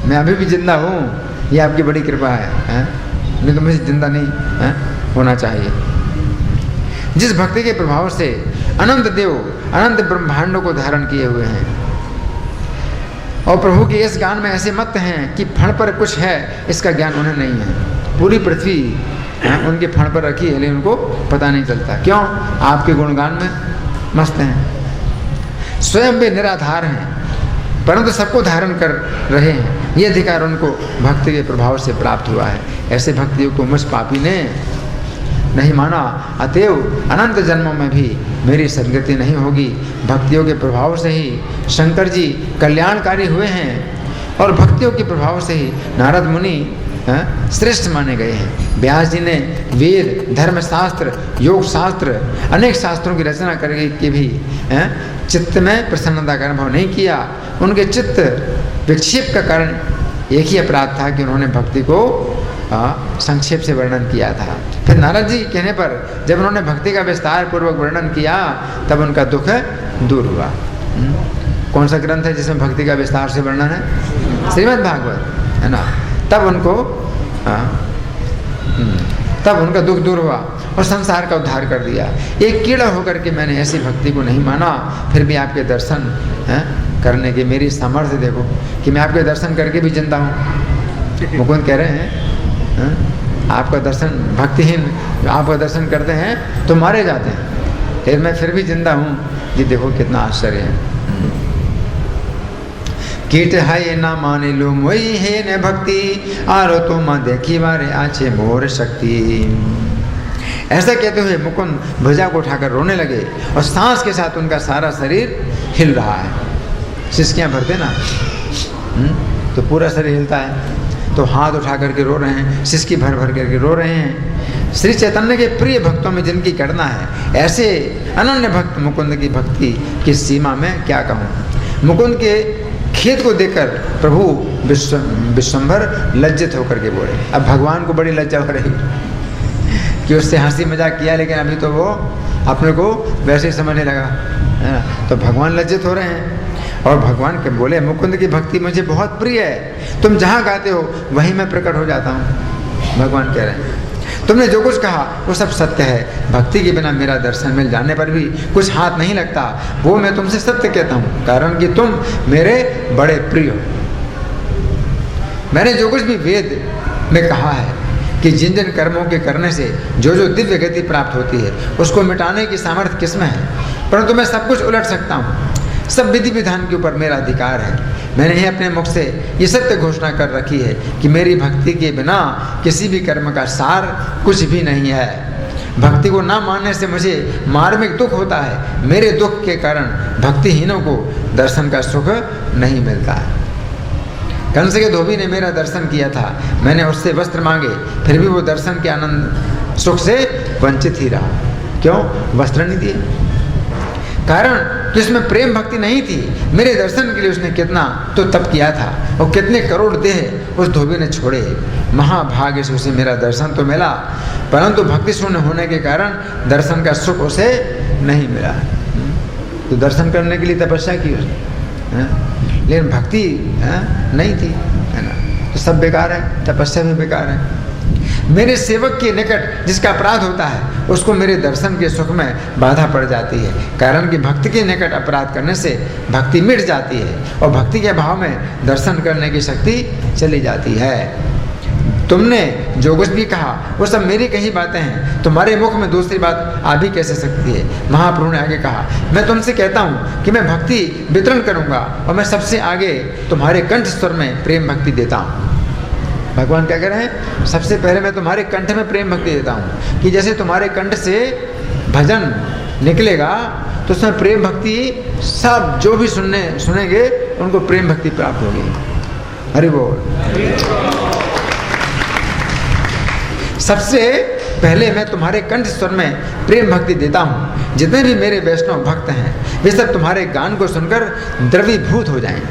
मैं अभी भी जिंदा हूँ, ये आपकी बड़ी कृपा है, नहीं तो मुझे जिंदा नहीं होना चाहिए। जिस भक्ति के प्रभाव से अनंत देव अनंत ब्रह्मांडों को धारण किए हुए हैं और प्रभु के इस गान में ऐसे मत हैं कि फण पर कुछ है इसका ज्ञान उन्हें नहीं है। पूरी पृथ्वी उनके फण पर रखी है, लेकिन उनको पता नहीं चलता। क्यों? आपके गुणगान में मस्त हैं, स्वयं वे निराधार हैं, परंतु सबको धारण कर रहे हैं। ये अधिकार उनको भक्ति के प्रभाव से प्राप्त हुआ है। ऐसे भक्तियों को मुझ पापी ने नहीं माना, अतएव अनंत जन्मों में भी मेरी सद्गति नहीं होगी। भक्तियों के प्रभाव से ही शंकर जी कल्याणकारी हुए हैं और भक्तियों के प्रभाव से ही नारद मुनि श्रेष्ठ माने गए हैं। व्यास जी ने वेद, धर्मशास्त्र, योग शास्त्र, अनेक शास्त्रों की रचना करके भी चित्त में प्रसन्नता का अनुभव नहीं किया। उनके चित्त विक्षेप का कारण एक ही अपराध था कि उन्होंने भक्ति को संक्षेप से वर्णन किया था। फिर नारद जी के कहने पर जब उन्होंने भक्ति का विस्तार पूर्वक वर्णन किया तब उनका दुख दूर हुआ। कौन सा ग्रंथ है जिसमें भक्ति का विस्तार से वर्णन है? श्रीमद् भागवत, है ना। तब उनका दुख दूर हुआ और संसार का उद्धार कर दिया। एक कीड़ा होकर के मैंने ऐसी भक्ति को नहीं माना, फिर भी आपके दर्शन करने की मेरी सामर्थ्य देखो कि मैं आपके दर्शन करके भी जिंदा हूँ। मुकुंद कह रहे हैं आपका दर्शन, भक्तिहीन आपका दर्शन करते हैं तो मारे जाते हैं, लेकिन मैं फिर भी जिंदा हूँ। ये देखो कितना आश्चर्य है। कीट है ना माने लो मोई है न भक्ति, आरो तो माँ देखी बारे आछे मोर शक्ति। ऐसा कहते हुए मुकुंद भुजा को उठाकर रोने लगे और सांस के साथ उनका सारा शरीर हिल रहा है। सिसकियाँ भरते ना तो पूरा शरीर हिलता है, तो हाथ उठा करके रो रहे हैं, सिसकी भर भर करके रो रहे हैं। श्री चैतन्य के प्रिय भक्तों में जिनकी करना है, ऐसे अनन्य भक्त मुकुंद की भक्ति की सीमा में क्या कहूँ। मुकुंद के खेत को देखकर प्रभु विश्वंभर लज्जित होकर के बोले। अब भगवान को बड़ी लज्जा हो रही कि उससे हंसी मजाक किया, लेकिन अभी तो वो अपने को वैसे ही समझने लगा, है ना। तो भगवान लज्जित हो रहे हैं और भगवान के बोले, मुकुंद की भक्ति मुझे बहुत प्रिय है, तुम जहाँ गाते हो वहीं मैं प्रकट हो जाता हूँ। भगवान कह रहे हैं तुमने जो कुछ कहा वो सब सत्य है, भक्ति के बिना मेरा दर्शन मिल जाने पर भी कुछ हाथ नहीं लगता, वो मैं तुमसे सत्य कहता हूँ, कारण कि तुम मेरे बड़े प्रिय हो। मैंने जो कुछ भी वेद में कहा है कि जिन जिन कर्मों के करने से जो जो दिव्य गति प्राप्त होती है उसको मिटाने की सामर्थ्य किसमें है, परंतु मैं सब कुछ उलट सकता हूँ, सब विधि विधान के ऊपर मेरा अधिकार है। मैंने ही अपने मुख से ये सत्य घोषणा कर रखी है कि मेरी भक्ति के बिना किसी भी कर्म का सार कुछ भी नहीं है। भक्ति को ना मानने से मुझे मार्मिक दुख होता है, मेरे दुख के कारण भक्तिहीनों को दर्शन का सुख नहीं मिलता है। कंस के धोबी ने मेरा दर्शन किया था, मैंने उससे वस्त्र मांगे, फिर भी वो दर्शन के आनंद सुख से वंचित ही रहा। क्यों? वस्त्र नहीं दिए, कारण कि उसमें प्रेम भक्ति नहीं थी। मेरे दर्शन के लिए उसने कितना तो तप किया था और कितने करोड़ देह उस धोबी ने छोड़े। महाभाग्य से उसे मेरा दर्शन तो मिला, परंतु भक्ति शून्य होने के कारण दर्शन का सुख उसे नहीं मिला। तो दर्शन करने के लिए तपस्या की उसने, लेकिन भक्ति नहीं थी, है ना। तो सब बेकार है, तपस्या भी बेकार है। मेरे सेवक के निकट जिसका अपराध होता है उसको मेरे दर्शन के सुख में बाधा पड़ जाती है, कारण कि भक्ति के निकट अपराध करने से भक्ति मिट जाती है और भक्ति के अभाव में दर्शन करने की शक्ति चली जाती है। तुमने जो कुछ भी कहा वो सब मेरी कही बातें हैं, तुम्हारे मुख में दूसरी बात आ भी कैसे सकती है। महाप्रभु ने आगे कहा, मैं तुमसे कहता हूँ कि मैं भक्ति वितरण करूँगा और मैं सबसे आगे तुम्हारे कंठ स्वर में प्रेम भक्ति देता हूँ। भगवान क्या कह रहे हैं, सबसे पहले मैं तुम्हारे कंठ में प्रेम भक्ति देता हूँ कि जैसे तुम्हारे कंठ से भजन निकलेगा तो उसमें प्रेम भक्ति सब जो भी सुनेंगे उनको प्रेम भक्ति प्राप्त होगी। हरि बोल। सबसे पहले मैं तुम्हारे कंठ स्वर में प्रेम भक्ति देता हूँ, जितने भी मेरे वैष्णव भक्त हैं वे सब तुम्हारे गान को सुनकर द्रवीभूत हो जाएं।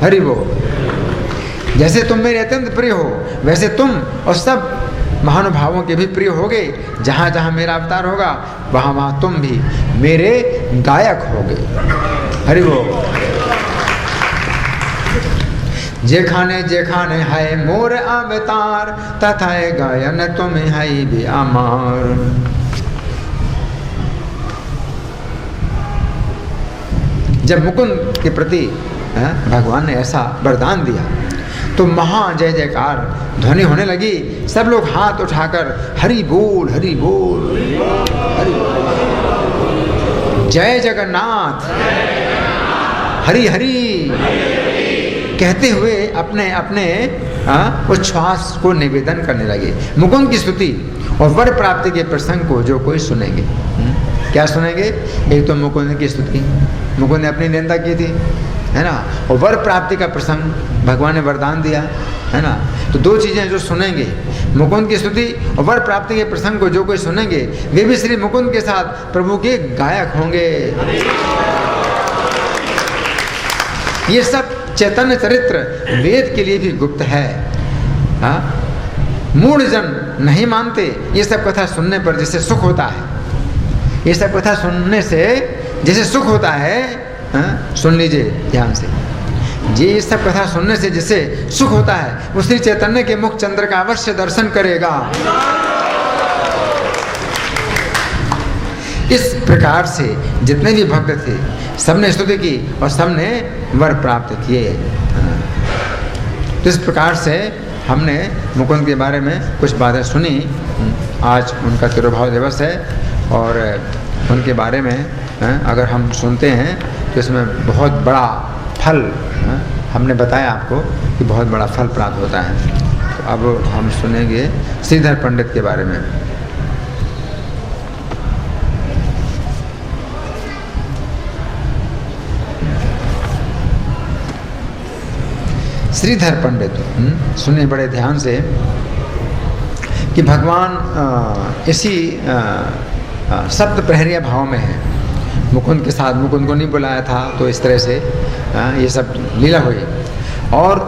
हरि बोल। जैसे तुम मेरे अत्यंत प्रिय हो वैसे तुम और सब महानुभावों के भी प्रिय होगे। जहाँ जहाँ मेरा अवतार होगा वहाँ वहाँ तुम भी मेरे गायक होगे। हरि बोल। जेखाने है मोर अवतार तथा गायन तुम है भी अमार। जब मुकुंद के प्रति भगवान ने ऐसा वरदान दिया तो महा जय जयकार ध्वनि होने लगी। सब लोग हाथ उठाकर हरि बोल हरि बोल हरि बोल, जय जगन्नाथ हरि हरि कहते हुए अपने अपने उच्छ्वास को निवेदन करने लगे। मुकुंद की स्तुति और वर प्राप्ति के प्रसंग को जो कोई सुनेंगे, क्या सुनेंगे? एक तो मुकुंद की स्तुति, मुकुंद ने अपनी निंदा की थी, है ना, और वर प्राप्ति का प्रसंग भगवान ने वरदान दिया, है ना। तो दो चीज़ें जो सुनेंगे, मुकुंद की स्तुति और वर प्राप्ति के प्रसंग को जो कोई सुनेंगे वे भी श्री मुकुंद के साथ प्रभु के गायक होंगे। ये सब चैतन्य चरित्र वेद के लिए भी गुप्त है। मूढ़ जन नहीं मानते। ये सब कथा सुनने पर जैसे सुख होता है, ये सब कथा सुनने से जैसे सुख होता है, सुन लीजिए ध्यान से, ये सब कथा सुनने से जैसे सुख होता है वो श्री चैतन्य के मुख चंद्र का अवश्य दर्शन करेगा। इस प्रकार से जितने भी भक्त थे सबने स्तुति की और सबने वर प्राप्त किए। तो इस प्रकार से हमने मुकुंद के बारे में कुछ बातें सुनी। आज उनका तिरुभाव दिवस है और उनके बारे में अगर हम सुनते हैं तो इसमें बहुत बड़ा फल, हमने बताया आपको कि बहुत बड़ा फल प्राप्त होता है। तो अब हम सुनेंगे श्रीधर पंडित के बारे में। श्रीधर पंडित सुने बड़े ध्यान से कि भगवान इसी सप्त प्रहरिया भाव में है मुकुंद के साथ मुकुंद को नहीं बुलाया था, तो इस तरह से ये सब लीला हुई। और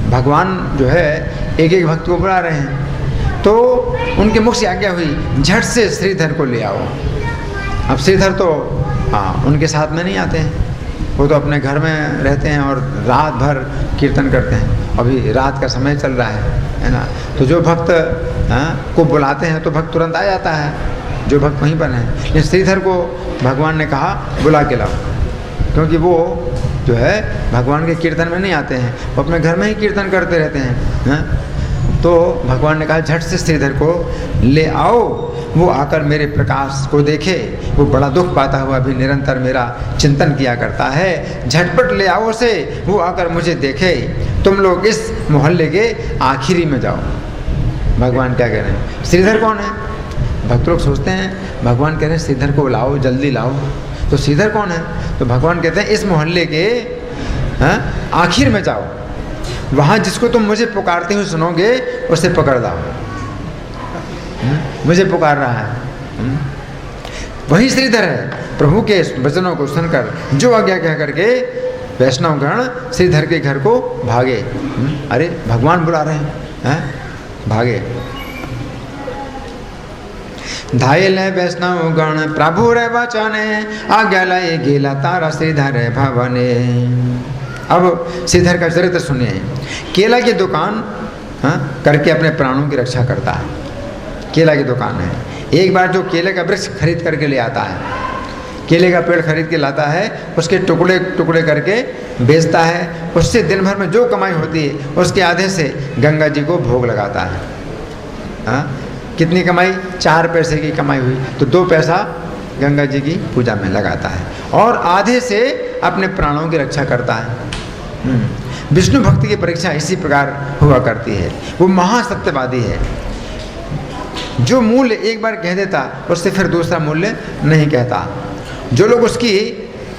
भगवान जो है एक एक भक्त को बुला रहे हैं, तो उनके मुख से आज्ञा हुई, झट से श्रीधर को ले आओ। अब श्रीधर तो उनके साथ में नहीं आते हैं, वो तो अपने घर में रहते हैं और रात भर कीर्तन करते हैं। अभी रात का समय चल रहा है ना, तो जो भक्त को बुलाते हैं तो भक्त तुरंत आ जाता है, जो भक्त वहीं पर हैं। लेकिन श्रीधर को भगवान ने कहा बुला के लाओ, क्योंकि वो जो है भगवान के कीर्तन में नहीं आते हैं, वो अपने घर में ही कीर्तन करते रहते हैं। तो भगवान ने कहा झट से श्रीधर को ले आओ, वो आकर मेरे प्रकाश को देखे। वो बड़ा दुख पाता हुआ भी निरंतर मेरा चिंतन किया करता है, झटपट ले आओ उसे, वो आकर मुझे देखे। तुम लोग इस मोहल्ले के आखिरी में जाओ। भगवान क्या कह रहे हैं? श्रीधर कौन है? भक्त लोग सोचते हैं भगवान कह रहे हैं श्रीधर को लाओ, जल्दी लाओ, तो श्रीधर कौन है? तो भगवान कहते हैं इस मोहल्ले के आखिर में जाओ, वहाँ जिसको तुम मुझे पुकारते हुए सुनोगे उसे पकड़ लाओ। मुझे पुकार रहा है, वही श्रीधर है। प्रभु के वचनों को सुनकर जो आज्ञा कह करके वैष्णव गण श्रीधर के घर को भागे। अरे भगवान बुला रहे हैं, भागे। धायल वैष्णव गण प्रभु रे वचने, आज्ञा लय गेला तारा श्रीधर भवने। अब श्रीधर का चरित्र सुनिए। केला की दुकान करके अपने प्राणों की रक्षा करता है। केला की दुकान है, एक बार जो केले का वृक्ष खरीद करके ले आता है, केले का पेड़ खरीद के लाता है, उसके टुकड़े टुकड़े करके बेचता है, उससे दिन भर में जो कमाई होती है उसके आधे से गंगा जी को भोग लगाता है। कितनी कमाई? 4 पैसे की कमाई हुई तो 2 पैसा गंगा जी की पूजा में लगाता है, और आधे से अपने प्राणों की रक्षा करता है। विष्णु भक्ति की परीक्षा इसी प्रकार हुआ करती है। वो महासत्यवादी है, जो मूल्य एक बार कह देता उससे फिर दूसरा मूल्य नहीं कहता। जो लोग उसकी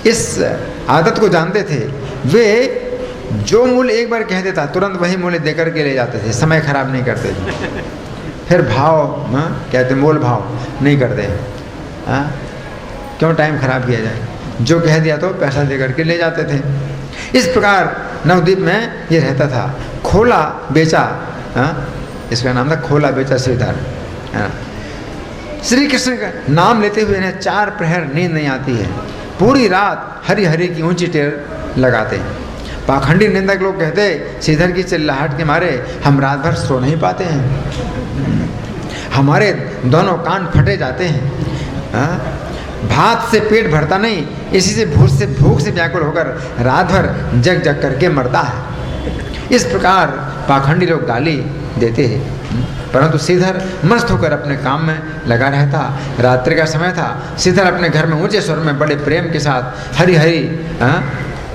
इस आदत को जानते थे, वे जो मूल्य एक बार कह देता तुरंत वही मूल्य देकर के ले जाते थे, समय खराब नहीं करते थे। फिर भाव कहते मोल भाव नहीं करते, क्यों टाइम खराब किया जाए, जो कह दिया तो पैसा दे करके ले जाते थे। इस प्रकार नवद्वीप में ये रहता था। खोला बेचा, इसका नाम था खोला बेचा श्रीधर। श्री कृष्ण का नाम लेते हुए इन्हें 4 प्रहर नींद नहीं आती है, पूरी रात हरि हरि की ऊंची टेर लगाते। पाखंडी निंदक लोग कहते श्रीधर की चिल्लाहट के मारे हम रात भर सो नहीं पाते हैं, हमारे दोनों कान फटे जाते हैं, भात से पेट भरता नहीं, इसी से भूख से व्याकुल होकर रात भर जग जग करके मरता है। इस प्रकार पाखंडी लोग गाली देते हैं, परंतु श्रीधर मस्त होकर अपने काम में लगा रहता। रात्रि का समय था, श्रीधर अपने घर में ऊंचे स्वर में बड़े प्रेम के साथ हरि हरि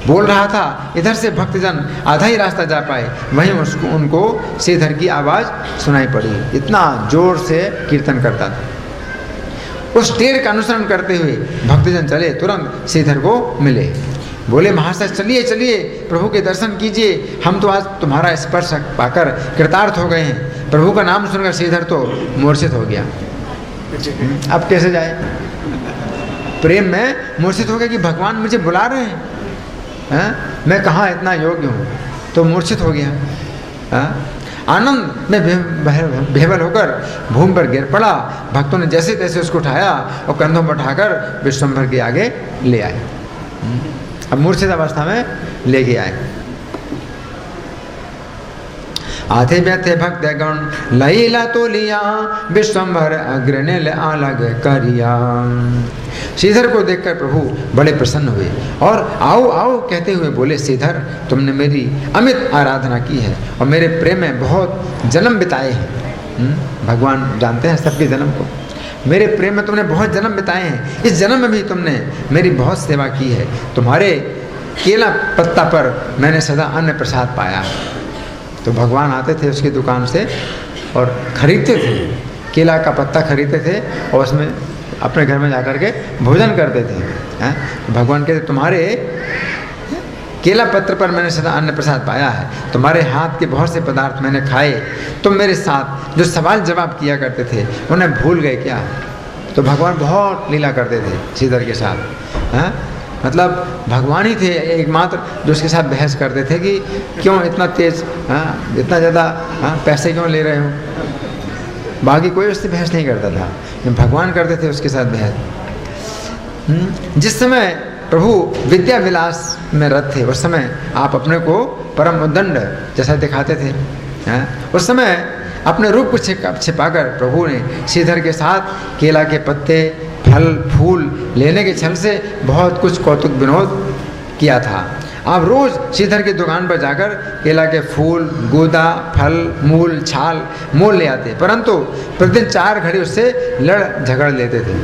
बोल रहा था। इधर से भक्तजन आधा ही रास्ता जा पाए, वहीं उनको श्रीधर की आवाज़ सुनाई पड़ी। इतना जोर से कीर्तन करता था। उस टेर का अनुसरण करते हुए भक्तजन चले, तुरंत श्रीधर को मिले। बोले महाशय चलिए चलिए, प्रभु के दर्शन कीजिए, हम तो आज तुम्हारा स्पर्श पाकर कृतार्थ हो गए हैं। प्रभु का नाम सुनकर श्रीधर तो मूर्छित हो गया। अब कैसे जाए? प्रेम में मूर्छित हो गया कि भगवान मुझे बुला रहे हैं, मैं कहाँ इतना योग्य हूँ, तो मूर्छित हो गया। आनंद में बेहबल होकर भूमि पर गिर पड़ा। भक्तों ने जैसे तैसे उसको उठाया और कंधों पर उठाकर विश्वम्भर के आगे ले आए। अब मूर्छित अवस्था में लेके आए। आते व्यथे भक्त गण लईला तो लिया, विश्वम्भर अग्रनेल अलग करिया। श्रीधर को देखकर प्रभु बड़े प्रसन्न हुए और आओ आओ कहते हुए बोले, श्रीधर तुमने मेरी अमित आराधना की है और मेरे प्रेम में बहुत जन्म बिताए हैं। भगवान जानते हैं सबके जन्म को। मेरे प्रेम में तुमने बहुत जन्म बिताए हैं, इस जन्म में भी तुमने मेरी बहुत सेवा की है। तुम्हारे केला पत्ता पर मैंने सदा अन्न प्रसाद पाया। तो भगवान आते थे उसकी दुकान से और खरीदते थे, केला का पत्ता खरीदते थे और उसमें अपने घर में जाकर के भोजन करते थे। भगवान कहते तुम्हारे केला पत्र पर मैंने सदा अन्न प्रसाद पाया है, तुम्हारे हाथ के बहुत से पदार्थ मैंने खाए। तुम मेरे साथ जो सवाल जवाब किया करते थे उन्हें भूल गए क्या? तो भगवान बहुत लीला करते थे श्रीधर के साथ। हैं मतलब भगवान ही थे एकमात्र जो उसके साथ बहस करते थे कि क्यों इतना तेज, हाँ इतना ज़्यादा, हाँ पैसे क्यों ले रहे हो। बाकी कोई उससे बहस नहीं करता था, भगवान करते थे उसके साथ बहस। जिस समय प्रभु विद्या विलास में रत थे उस समय आप अपने को परम उद्दंड जैसा दिखाते थे। उस समय अपने रूप को छिपाकर प्रभु ने श्रीधर के साथ केला के पत्ते, फल फूल लेने के छल से बहुत कुछ कौतुक विनोद किया था। आप रोज़ श्रीधर की दुकान पर जाकर केला के फूल, गूदा, फल, मूल, छाल मोल ले आते, परंतु प्रतिदिन 4 घड़ी उससे लड़ झगड़ लेते थे।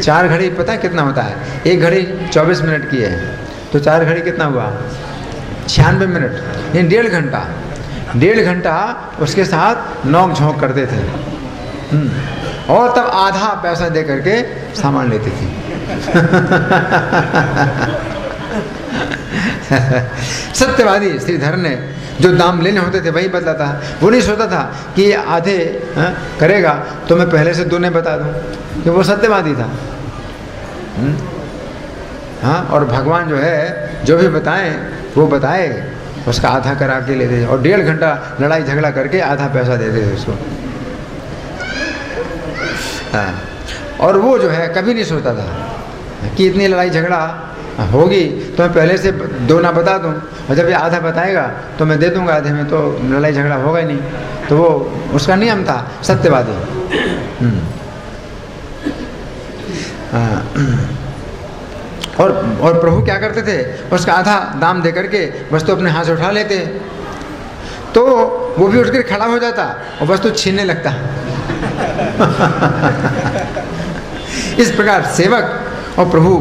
4 घड़ी पता है कितना होता है? 1 घड़ी 24 मिनट की है, तो 4 घड़ी कितना हुआ? 96 मिनट, यानी 1.5 घंटा। 1.5 घंटा उसके साथ नोक झोंक करते थे। और तब आधा पैसा दे करके सामान लेते थे। सत्यवादी श्रीधर ने जो दाम लेने होते थे वही बतलाता। वो नहीं सोचता था कि ये आधे करेगा तो मैं पहले से 2 नहीं बता दूं, कि वो सत्यवादी था। हाँ, और भगवान जो है जो भी बताएं वो बताए, उसका आधा करा के लेते और 1.5 घंटा लड़ाई झगड़ा करके आधा पैसा देते थे उसको। हाँ, और वो जो है कभी नहीं सोचता था कि इतनी लड़ाई झगड़ा होगी तो मैं पहले से 2 ना बता दूं, और जब ये आधा बताएगा तो मैं दे दूंगा आधे में, तो लड़ाई झगड़ा होगा ही नहीं। तो वो उसका नियम था, सत्यवादी। और प्रभु क्या करते थे? उसका आधा दाम दे करके वस्तु अपने हाथ से उठा लेते, तो वो भी उठकर खड़ा हो जाता और वस्तु छीनने लगता। इस प्रकार सेवक और प्रभु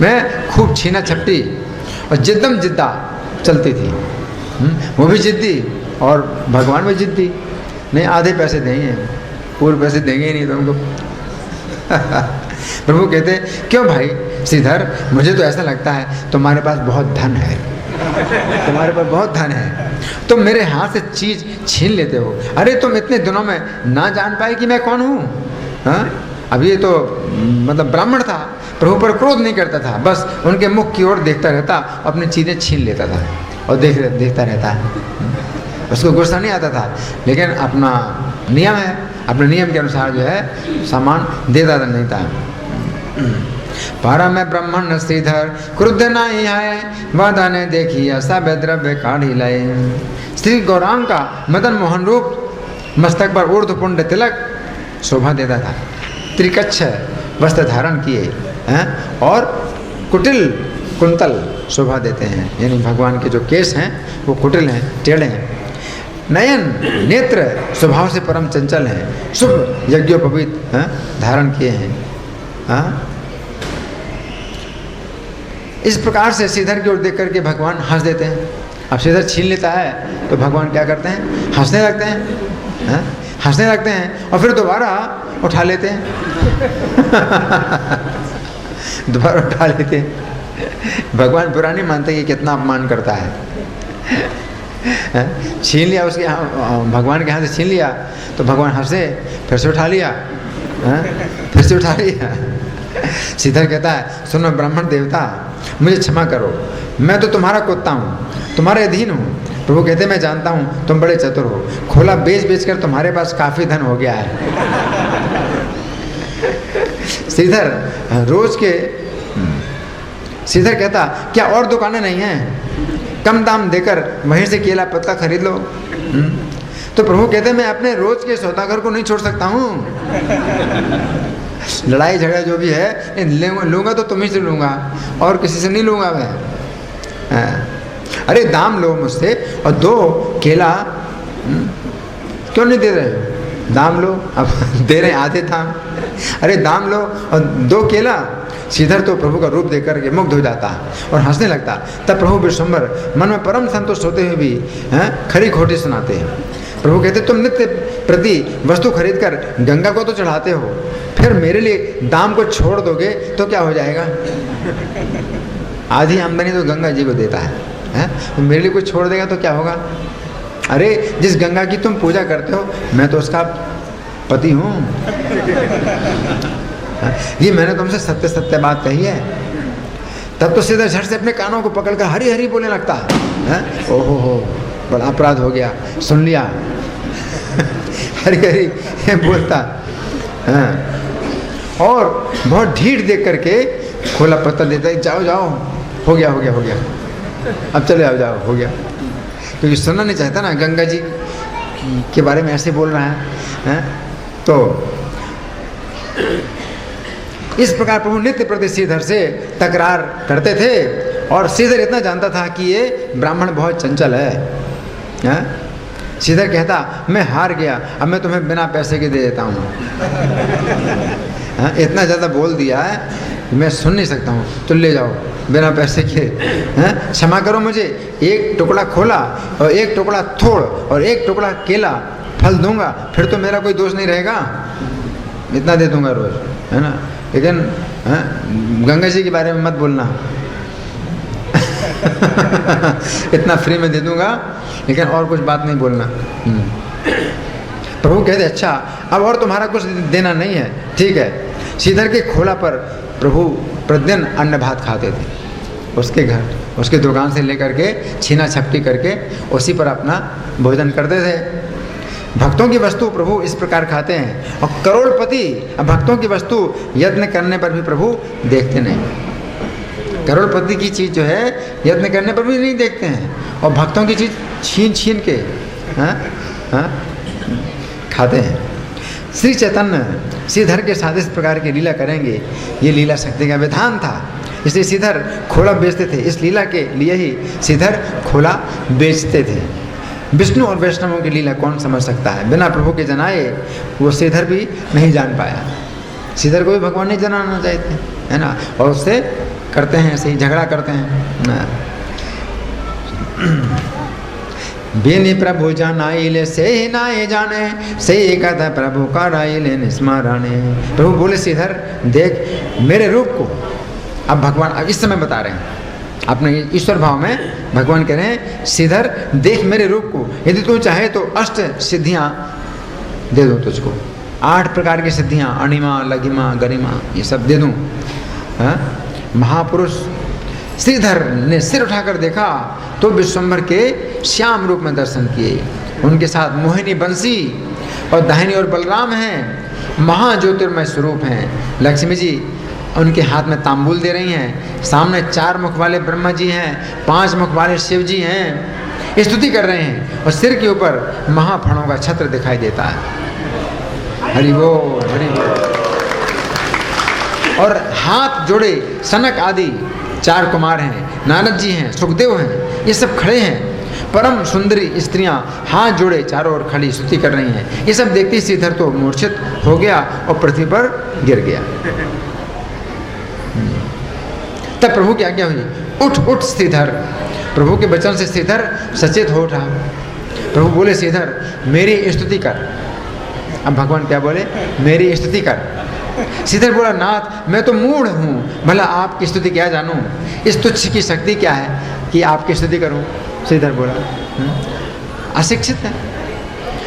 में खूब छीना छपटी और जिद्दम जिद्दा चलती थी। वो भी जिद्दी और भगवान भी जिद्दी। नहीं, आधे पैसे देंगे, पूरे पैसे देंगे ही नहीं तुमको। प्रभु कहते, क्यों भाई श्रीधर, मुझे तो ऐसा लगता है तुम्हारे पास बहुत धन है, तुम्हारे पास बहुत धन है, तुम मेरे हाथ से चीज छीन लेते हो। अरे तुम इतने दिनों में ना जान पाए कि मैं कौन हूँ। अब ये तो मतलब ब्राह्मण था, प्रभु पर क्रोध नहीं करता था, बस उनके मुख की ओर देखता रहता, अपनी चीज़ें छीन लेता था और देखता रहता है। उसको गुस्सा नहीं आता था, लेकिन अपना नियम है, अपने नियम के अनुसार जो है सामान देता नहीं था। परम ब्राह्मण श्रीधर क्रुद्ध नहीं है, वदन देखिए सब द्रव्य काढ़ी लय। श्री गौरांग का मदन मोहन रूप मस्तक पर ऊर्ध्वपुंड तिलक शोभा देता था। त्रिकच्छ वस्त्र धारण किए हैं और कुटिल कुंतल शोभा देते हैं, यानी भगवान के जो केस हैं वो कुटिल हैं, टेढ़े हैं। नयन नेत्र स्वभाव से परम चंचल हैं, शुभ यज्ञोपवीत धारण किए हैं। इस प्रकार से श्रीधर की ओर देख करके भगवान हंस देते हैं। अब श्रीधर छीन लेता है तो भगवान क्या करते हैं? हंसने लगते हैं, हंसने लगते हैं और फिर दोबारा उठा लेते हैं। दोबारा उठा लेते हैं। भगवान बुरा नहीं मानते कि कितना अपमान करता है। छीन लिया उसके, भगवान के हाथ से छीन लिया तो भगवान हंसे, फिर से उठा लिया, फिर से उठा लिया। श्रीधर कहता है, सुनो ब्राह्मण देवता, मुझे क्षमा करो, मैं तो तुम्हारा कुत्ता हूँ, तुम्हारे अधीन हूँ। प्रभु कहते, मैं जानता हूँ तुम बड़े चतुर हो, खोला बेच कर तुम्हारे पास काफ़ी धन हो गया है। श्रीधर रोज के श्रीधर कहता, क्या और दुकानें नहीं हैं? कम दाम देकर वहीं से केला पत्ता खरीद लो। तो प्रभु कहते, मैं अपने रोज के सौदागर को नहीं छोड़ सकता हूँ। लड़ाई झगड़ा जो भी है लूँगा तो तुम्ही से लूँगा और किसी से नहीं लूँगा मैं। अरे दाम लो मुझसे और 2 केला क्यों नहीं दे रहे हो? दाम लो, अब दे रहे आधे दाम। अरे दाम लो और 2 केला। श्रीधर तो प्रभु का रूप देख करके मुग्ध हो जाता और हंसने लगता। तब प्रभु विश्वम्भर मन में परम संतुष्ट होते हुए भी खरी खोटी सुनाते हैं। प्रभु कहते, तुम नित्य प्रति वस्तु खरीद कर गंगा को तो चढ़ाते हो, फिर मेरे लिए दाम को छोड़ दोगे तो क्या हो जाएगा? आधी आमदनी तो गंगा जी को देता है, तो मेरे लिए कुछ छोड़ देगा तो क्या होगा? अरे जिस गंगा की तुम पूजा करते हो मैं तो उसका पति हूँ। ये मैंने तुमसे सत्य सत्य बात कही है। तब तो सीधा झट से अपने कानों को पकड़कर हरी हरी बोलने लगता है। ओहो हो, बड़ा अपराध हो गया, सुन लिया। हरी हरी बोलता है और बहुत ढीठ देख करके खोला पत्थर देता है, जाओ जाओ, हो गया हो गया हो गया, अब चले आओ, जाओ हो गया। क्योंकि सुनना नहीं चाहता ना, गंगा जी के बारे में ऐसे बोल रहा है। तो इस प्रकार प्रभु नित्य प्रति श्रीधर से तकरार करते थे और श्रीधर इतना जानता था कि ये ब्राह्मण बहुत चंचल है। श्रीधर कहता मैं हार गया, अब मैं तुम्हें बिना पैसे के दे देता हूँ। इतना ज़्यादा बोल दिया है मैं सुन नहीं सकता हूँ, तो ले जाओ बिना पैसे के। क्षमा करो मुझे, एक टुकड़ा खोला और एक टुकड़ा थोड़ और एक टुकड़ा केला फल दूंगा, फिर तो मेरा कोई दोष नहीं रहेगा, इतना दे दूंगा रोज, है ना। लेकिन गंगा जी के बारे में मत बोलना। इतना फ्री में दे दूंगा, लेकिन और कुछ बात नहीं बोलना। प्रभु कहते अच्छा अब और तुम्हारा कुछ देना नहीं है, ठीक है। श्रीधर के खोला पर प्रभु प्रतिदिन अन्न भात खाते थे, उसके घर उसके दुकान से लेकर के छीना छपटी करके उसी पर अपना भोजन करते थे। भक्तों की वस्तु प्रभु इस प्रकार खाते हैं और करोड़पति भक्तों की वस्तु यत्न करने पर भी प्रभु देखते नहीं। करोड़पति की चीज़ जो है यत्न करने पर भी नहीं देखते हैं और भक्तों की चीज़ छीन छीन के खाते हैं। श्री चैतन्य श्रीधर के साथ इस प्रकार की लीला करेंगे, ये लीला शक्ति का विधान था। इसलिए श्रीधर खोला बेचते थे, इस लीला के लिए ही श्रीधर खोला बेचते थे। विष्णु और वैष्णवों की लीला कौन समझ सकता है, बिना प्रभु के जनाए वो श्रीधर भी नहीं जान पाया। श्रीधर को भी भगवान नहीं जनाना चाहते, है ना, और उससे करते हैं ऐसे ही झगड़ा करते हैं। बेनी प्रभु जानाइले से नाए जाने, से कथा प्रभु का राइले निस्मरणे। प्रभु बोले श्रीधर देख मेरे रूप को, अब भगवान अब इस समय बता रहे हैं अपने ईश्वर भाव में, भगवान कह रहे हैं श्रीधर देख मेरे रूप को, यदि तू चाहे तो 8 सिद्धियां दे दूं तुझको, 8 प्रकार की सिद्धियां, अणिमा लघिमा गरिमा ये सब दे दूं। महापुरुष श्रीधर ने सिर उठाकर देखा तो विश्वम्भर के श्याम रूप में दर्शन किए। उनके साथ मोहिनी बंसी और दाहिनी और बलराम हैं, महाज्योतिर्मय स्वरूप हैं। लक्ष्मी जी उनके हाथ में तांबूल दे रही हैं, सामने 4 मुख वाले ब्रह्मा जी हैं, 5 मुख वाले शिव जी हैं, स्तुति कर रहे हैं और सिर के ऊपर महाफणों का छत्र दिखाई देता है। हरि बोल हरि बोल। और हाथ जोड़े सनक आदि 4 कुमार हैं, नारद जी हैं, सुखदेव हैं, ये सब खड़े हैं। परम सुंदरी स्त्रियां हाथ जोड़े चारों ओर खड़ी स्तुति कर रही हैं। ये सब देखते ही श्रीधर तो मूर्छित हो गया और पृथ्वी पर गिर गया। तब प्रभु की आज्ञा हुई, उठ उठ श्रीधर। प्रभु के वचन से श्रीधर सचेत हो उठा। प्रभु बोले श्रीधर मेरी स्तुति कर। अब भगवान क्या बोले, मेरी स्तुति कर। श्रीधर बोला नाथ मैं तो मूढ़ हूँ, भला आपकी स्तुति क्या जानूँ, इस तुच्छ की शक्ति क्या है कि आपकी स्तुति करूँ। श्रीधर बोला अशिक्षित है।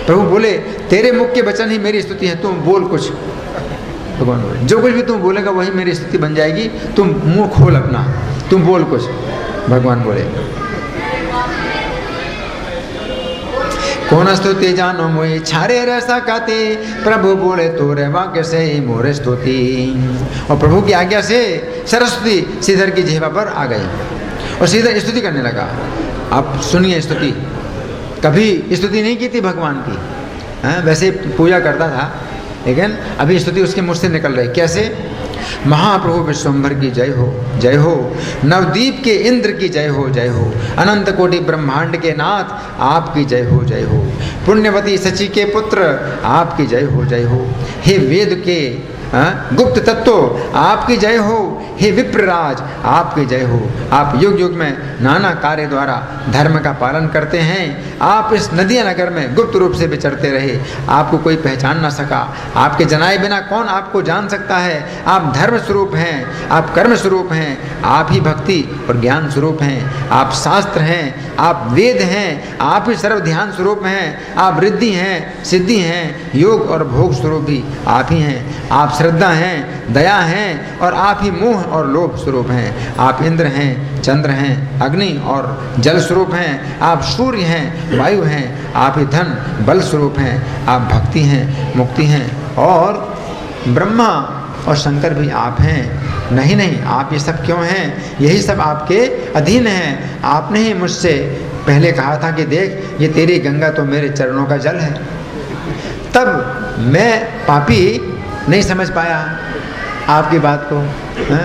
प्रभु बोले तेरे मुख के वचन ही मेरी स्तुति है, तुम बोल कुछ। भगवान बोले जो कुछ भी तुम बोलेगा वही मेरी स्तुति बन जाएगी, तुम मुंह खोल अपना, तुम बोल कुछ। भगवान बोले कौन स्तुति जानो मोई छारे रसा काते। प्रभु बोले तोरे वाक्य से ही मोरे स्तुति। और प्रभु की आज्ञा से सरस्वती श्रीधर की जिह्वा पर आ गई और श्रीधर स्तुति करने लगा। आप सुनिए स्तुति, कभी स्तुति नहीं की थी भगवान की, वैसे पूजा करता था, लेकिन अभी स्तुति उसके मुख से निकल रही। कैसे, महाप्रभु विश्वम्भर की जय हो जय हो, नवदीप के इंद्र की जय हो जय हो, अनंत कोटि ब्रह्मांड के नाथ आपकी जय हो जय हो, पुण्यवती सची के पुत्र आपकी जय हो जय हो, हे वेद के गुप्त तत्व आपकी जय हो, हे विप्रराज आपकी जय हो। आप युग युग में नाना कार्य द्वारा धर्म का पालन करते हैं। आप इस नदिया नगर में गुप्त रूप से विचरते रहे, आपको कोई पहचान ना सका। आपके जनाए बिना कौन आपको जान सकता है। आप धर्म स्वरूप हैं, आप कर्म स्वरूप हैं, आप ही भक्ति और ज्ञान स्वरूप हैं। आप शास्त्र हैं, आप वेद हैं, आप ही सर्व ध्यान स्वरूप हैं। आप रिद्धि हैं, सिद्धि हैं, योग और भोग स्वरूप भी आप ही हैं। आप श्रद्धा हैं, दया हैं और आप ही मोह और लोभ स्वरूप हैं। आप इंद्र हैं, चंद्र हैं, अग्नि और जल स्वरूप हैं। आप सूर्य हैं, वायु हैं। आप ही धन बल स्वरूप हैं। आप भक्ति हैं, मुक्ति हैं और ब्रह्मा और शंकर भी आप हैं। नहीं नहीं, आप ये सब क्यों हैं? यही सब आपके अधीन हैं। आपने ही मुझसे पहले कहा था कि देख, ये तेरी गंगा तो मेरे चरणों का जल है। तब मैं पापी नहीं समझ पाया आपकी बात को, है?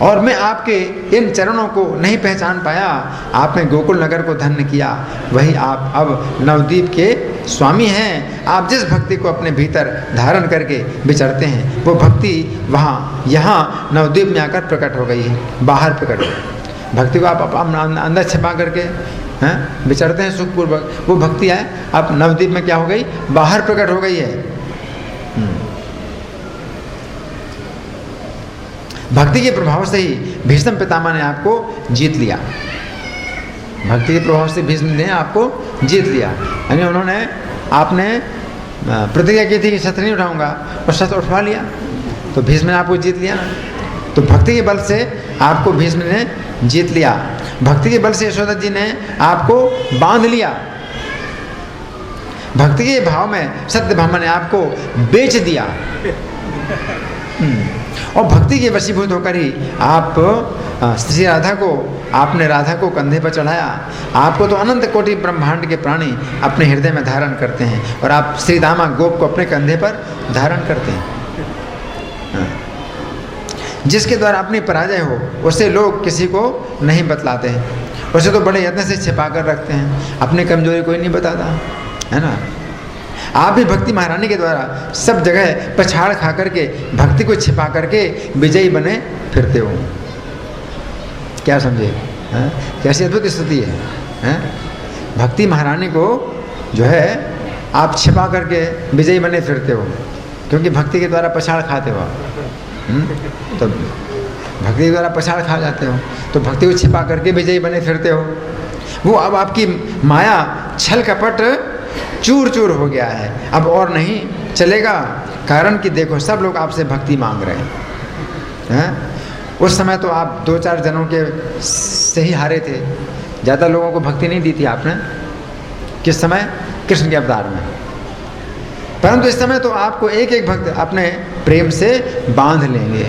और मैं आपके इन चरणों को नहीं पहचान पाया। आपने गोकुल नगर को धन्य किया, वही आप अब नवद्वीप के स्वामी हैं। आप जिस भक्ति को अपने भीतर धारण करके विचरते हैं, वो भक्ति वहाँ यहाँ नवद्वीप में आकर प्रकट हो गई है, बाहर प्रकट हो गई। भक्ति को आप अंदर छिपा करके हैं विचरते हैं सुखपूर्वक, वो भक्ति है अब नवद्वीप में क्या हो गई? बाहर प्रकट हो गई है। भक्ति के प्रभाव से ही भीष्म पितामह ने आपको जीत लिया। भक्ति के प्रभाव से भीष्म ने आपको जीत लिया, यानी उन्होंने आपने प्रतिज्ञा की थी कि शस्त्र नहीं उठाऊंगा और शस्त्र उठवा लिया, तो भीष्म ने आपको जीत लिया ना। तो भक्ति के बल से आपको भीष्म ने जीत लिया। भक्ति के बल से यशोदा जी ने आपको बांध लिया। भक्ति के भाव में सत्यभामा ने आपको बेच दिया। और भक्ति के वशीभूत होकर ही आप श्री राधा को, आपने राधा को कंधे पर चढ़ाया। आपको तो अनंत कोटि ब्रह्मांड के प्राणी अपने हृदय में धारण करते हैं और आप श्री दामा गोप को अपने कंधे पर धारण करते हैं। जिसके द्वारा अपनी पराजय हो उसे लोग किसी को नहीं बतलाते हैं, उसे तो बड़े यत्न से छिपा कर रखते हैं, अपनी कमजोरी कोई नहीं बताता, है ना। आप भी भक्ति महारानी के द्वारा सब जगह पछाड़ खा करके, भक्ति को छिपा करके विजयी बने फिरते हो। क्या समझे? कैसी अद्भुत स्थिति है? भक्ति महारानी को जो है आप छिपा करके विजयी बने फिरते हो, क्योंकि भक्ति के द्वारा पछाड़ खाते हो आप। तो भक्ति के द्वारा पछाड़ खा जाते हो, तो भक्ति को छिपा करके विजयी बने फिरते हो। वो अब आपकी माया छल कपट चूर चूर हो गया है, अब और नहीं चलेगा। कारण कि देखो सब लोग आपसे भक्ति मांग रहे हैं। उस समय तो आप 2-4 जनों के से ही हारे थे, ज़्यादा लोगों को भक्ति नहीं दी थी आपने। किस समय? कृष्ण के अवतार में। परंतु इस समय तो आपको एक एक भक्त अपने प्रेम से बांध लेंगे।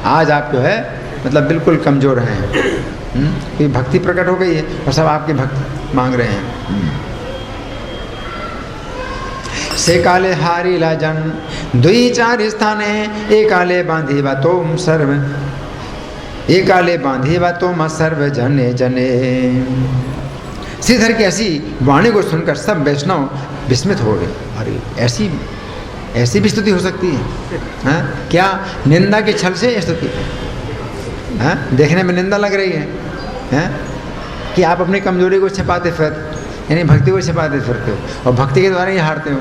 आज आप जो है मतलब बिल्कुल कमज़ोर हैं, कि भक्ति प्रकट हो गई है और सब आपकी भक्ति मांग रहे हैं। से काले हारी लाजन 2-4 स्थाने एकाले बांधी बातों सर्व, एकाले बांधी बातों सर्व जने जने। श्रीधर की ऐसी वाणी को सुनकर सब वैष्णव विस्मित हो गए। अरे ऐसी भी स्तुति हो सकती है? क्या निंदा के छल से स्तुति? देखने में निंदा लग रही है कि आप अपनी कमजोरी को छिपाते फिरते, यानी भक्ति को छिपाते फिरते हो और भक्ति के द्वारा ही हारते हो।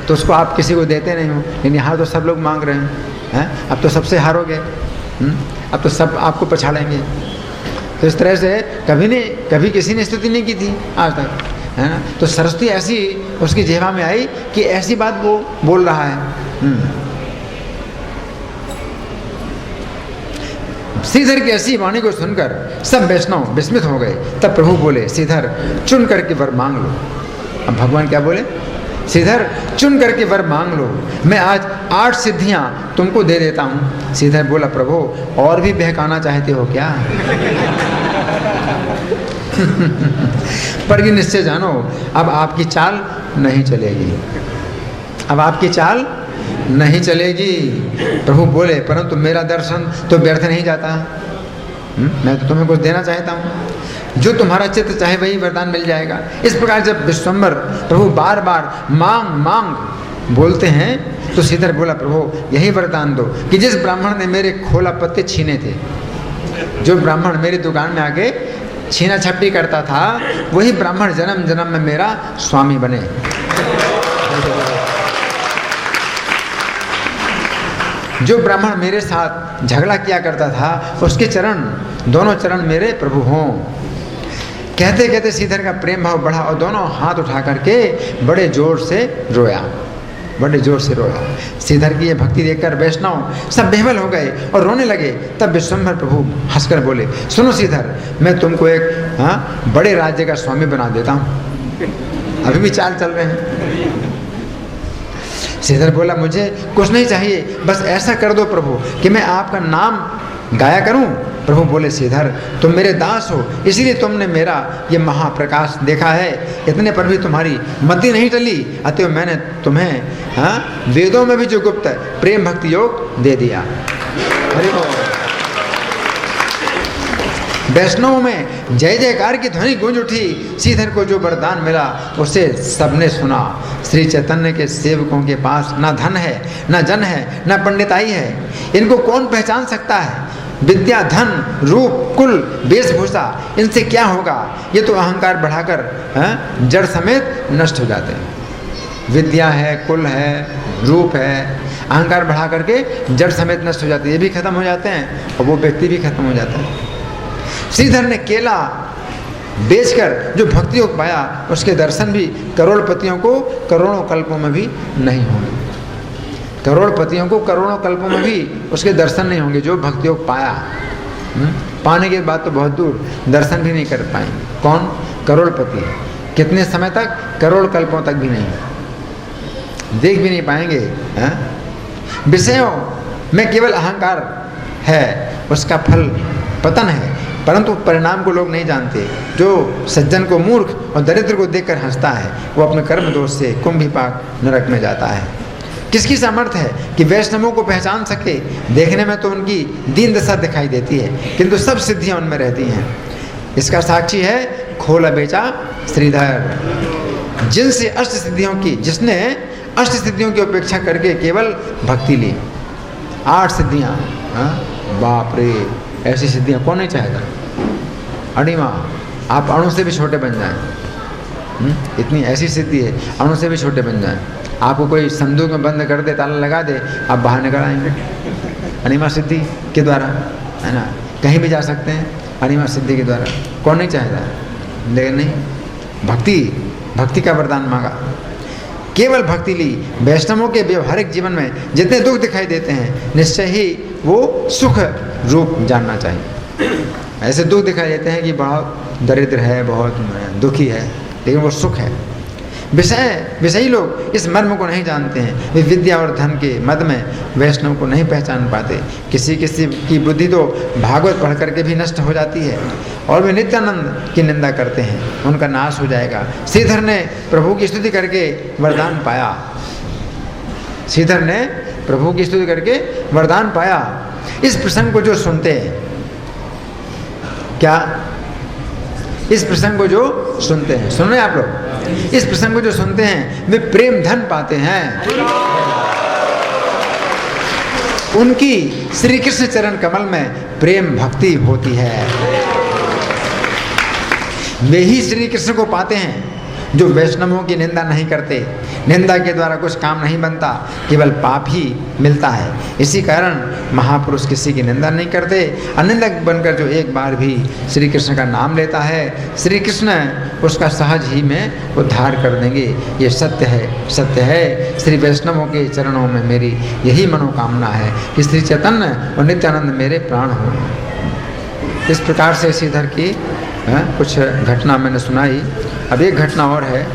तो उसको आप किसी को देते नहीं हो, लेकिन यहाँ तो सब लोग मांग रहे हैं। अब तो सबसे हारोगे, अब तो सब आपको पछाड़ेंगे। तो इस तरह से कभी किसी ने स्तुति नहीं की थी आज तक, है ना। तो सरस्वती ऐसी उसकी जेवा में आई कि ऐसी बात वो बोल रहा है। श्रीधर की ऐसी वाणी को सुनकर सब वैष्णव विस्मित हो गए। तब प्रभु बोले, श्रीधर चुन करके वर मांग लो। अब भगवान क्या बोले? श्रीधर चुन करके वर मांग लो, मैं आज 8 सिद्धियां तुमको दे देता हूँ। श्रीधर बोला, प्रभु और भी बहकाना चाहते हो क्या? पर ये निश्चय जानो, अब आपकी चाल नहीं चलेगी, अब आपकी चाल नहीं चलेगी। प्रभु बोले, परंतु मेरा दर्शन तो व्यर्थ नहीं जाता। मैं तो तुम्हें कुछ देना चाहता हूँ, जो तुम्हारा चित्त चाहे वही वरदान मिल जाएगा। इस प्रकार जब विश्वम्बर प्रभु बार बार मांग मांग बोलते हैं, तो श्रीधर बोला, प्रभु यही वरदान दो कि जिस ब्राह्मण ने मेरे खोला पत्ते छीने थे, जो ब्राह्मण मेरी दुकान में आके छीना छपटी करता था, वही ब्राह्मण जन्म जन्म में मेरा स्वामी बने। जो ब्राह्मण मेरे साथ झगड़ा किया करता था, उसके चरण, दोनों चरण मेरे प्रभु हों। कहते कहते श्रीधर का प्रेम भाव बढ़ा और दोनों हाथ उठा करके बड़े जोर से रोया, बड़े जोर से रोया। श्रीधर की ये भक्ति देखकर वैष्णव सब बेहबल हो गए और रोने लगे। तब विश्वम्भर प्रभु हंसकर बोले, सुनो श्रीधर, मैं तुमको एक बड़े राज्य का स्वामी बना देता हूँ। अभी भी चाल चल रहे हैं। श्रीधर बोला, मुझे कुछ नहीं चाहिए, बस ऐसा कर दो प्रभु कि मैं आपका नाम गाया करूं। प्रभु बोले, श्रीधर तुम मेरे दास हो, इसीलिए तुमने मेरा ये महाप्रकाश देखा है, इतने पर भी तुम्हारी मति नहीं टली, अतएव मैंने तुम्हें वेदों में भी जो गुप्त प्रेम भक्ति योग दे दिया। हरि बोल। वैष्णव में जय जयकार की ध्वनि गूंज उठी। श्रीधर को जो वरदान मिला उसे सबने सुना। श्री चैतन्य के सेवकों के पास ना धन है, ना जन है, ना पंडिताई है, इनको कौन पहचान सकता है? विद्या, धन, रूप, कुल, वेशभूषा, इनसे क्या होगा? ये तो अहंकार बढ़ाकर जड़ समेत नष्ट हो जाते हैं। विद्या है, कुल है, रूप है, अहंकार बढ़ा करके जड़ समेत नष्ट हो जाते हैं। ये भी खत्म हो जाते हैं और वो व्यक्ति भी खत्म हो जाता है। श्रीधर ने केला बेचकर जो भक्ति योग पाया, उसके दर्शन भी करोड़पतियों को करोड़ों कल्पों में भी नहीं होंगे। करोड़पतियों को करोड़ों कल्पों में भी उसके दर्शन नहीं होंगे जो भक्ति योग पाया। पाने के बाद तो बहुत दूर दर्शन भी नहीं कर पाएंगे। कौन? करोड़पति। कितने समय तक? करोड़ कल्पों तक भी नहीं, देख भी नहीं पाएंगे। विषयों में केवल अहंकार है, उसका फल पतन है, परंतु परिणाम को लोग नहीं जानते। जो सज्जन को मूर्ख और दरिद्र को देखकर हंसता है, वो अपने कर्म दोष से कुंभीपाक नरक में जाता है। किसकी सामर्थ्य है कि वैष्णवों को पहचान सके? देखने में तो उनकी दीन दशा दिखाई देती है, किंतु सब सिद्धियां उनमें रहती हैं। इसका साक्षी है खोला बेचा श्रीधर, जिनसे जिसने अष्ट सिद्धियों की अपेक्षा करके केवल भक्ति ली। 8 सिद्धियां, बाप रे, ऐसी सिद्धियां कौन नहीं चाहेगा? अणिमा, आप अणु से भी छोटे बन जाएं। इतनी ऐसी सिद्धि है, अणु से भी छोटे बन जाएं। आपको कोई संदूक में बंद कर दे, ताला लगा दे, आप बाहर निकल आएंगे अणिमा सिद्धि के द्वारा, है ना? कहीं भी जा सकते हैं अणिमा सिद्धि के द्वारा। कौन नहीं चाहेगा? लेकिन नहीं, भक्ति का वरदान मांगा, केवल भक्ति ली। वैष्णवों के व्यवहारिक जीवन में जितने दुख दिखाई देते हैं, निश्चय ही वो सुख रूप जानना चाहिए। ऐसे दुख दिखाई देते हैं कि बहुत दरिद्र है, बहुत दुखी है, लेकिन वो सुख है। विषयी लोग इस मर्म को नहीं जानते हैं। वे विद्या और धन के मद में वैष्णव को नहीं पहचान पाते। किसी किसी की बुद्धि तो भागवत पढ़ करके भी नष्ट हो जाती है और वे नित्यानंद की निंदा करते हैं, उनका नाश हो जाएगा। श्रीधर ने प्रभु की स्तुति करके वरदान पाया। श्रीधर ने प्रभु की स्तुति करके वरदान पाया। इस प्रसंग को जो सुनते हैं, क्या इस प्रसंग को जो सुनते हैं, सुन रहे हैं आप लोग? इस प्रसंग को जो सुनते हैं वे प्रेम धन पाते हैं। उनकी श्री कृष्ण चरण कमल में प्रेम भक्ति होती है। वे ही श्री कृष्ण को पाते हैं जो वैष्णवों की निंदा नहीं करते। निंदा के द्वारा कुछ काम नहीं बनता, केवल पाप ही मिलता है। इसी कारण महापुरुष किसी की निंदा नहीं करते। अनिंदक बनकर जो एक बार भी श्री कृष्ण का नाम लेता है, श्री कृष्ण उसका सहज ही में उद्धार कर देंगे। ये सत्य है, सत्य है। श्री वैष्णवों के चरणों में मेरी यही मनोकामना है कि श्री चैतन्य और नित्यानंद मेरे प्राण हो। इस प्रकार से श्रीधर की कुछ घटना मैंने सुनाई। अब एक घटना और है।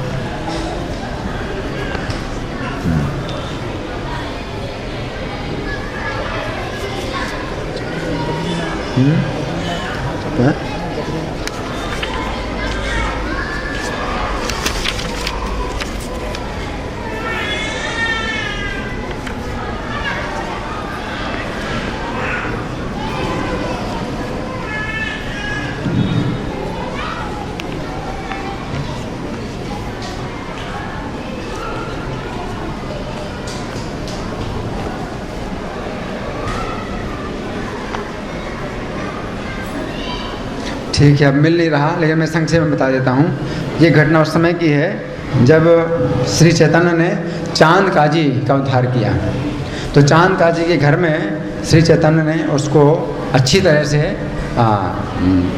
ठीक है, अब मिल नहीं रहा, लेकिन मैं संक्षेप में बता देता हूँ। ये घटना उस समय की है जब श्री चैतन्य ने चांद काजी का उद्धार किया। तो चांद काजी के घर में श्री चैतन्य ने उसको अच्छी तरह से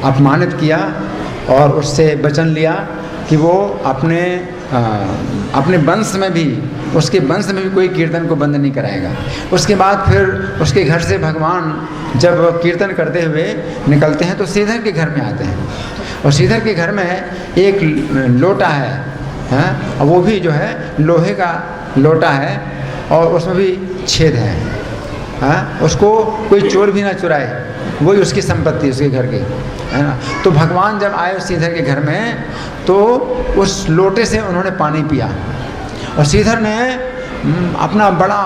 अपमानित किया और उससे वचन लिया कि वो अपने वंश में भी, उसके वंश में भी कोई कीर्तन को बंद नहीं कराएगा। उसके बाद फिर उसके घर से भगवान जब कीर्तन करते हुए निकलते हैं तो श्रीधर के घर में आते हैं, और श्रीधर के घर में एक लोटा है, और वो भी जो है लोहे का लोटा है, और उसमें भी छेद है, उसको कोई चोर भी ना चुराए, वही उसकी संपत्ति, उसके घर की, है ना। तो भगवान जब आए श्रीधर के घर में तो उस लोटे से उन्होंने पानी पिया, और श्रीधर ने अपना बड़ा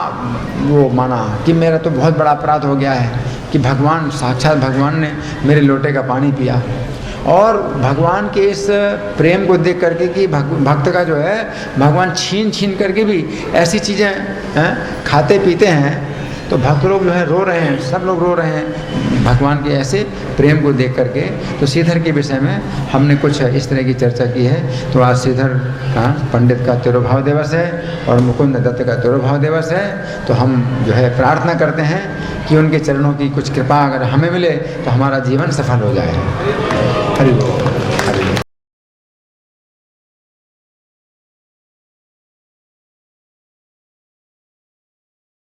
वो माना कि मेरा तो बहुत बड़ा अपराध हो गया है कि भगवान, साक्षात भगवान ने मेरे लोटे का पानी पिया। और भगवान के इस प्रेम को देख करके कि भक्त का जो है भगवान छीन छीन करके भी ऐसी चीज़ें खाते पीते हैं, तो भक्त लोग जो है रो रहे हैं, सब लोग रो रहे हैं भगवान के ऐसे प्रेम को देख करके। तो श्रीधर के विषय में हमने कुछ इस तरह की चर्चा की है। तो आज श्रीधर पंडित का तिरुभाव दिवस है और मुकुंद दत्त का तिरुभाव दिवस है। तो हम जो है प्रार्थना करते हैं कि उनके चरणों की कुछ कृपा अगर हमें मिले तो हमारा जीवन सफल हो जाए। हरि बोल।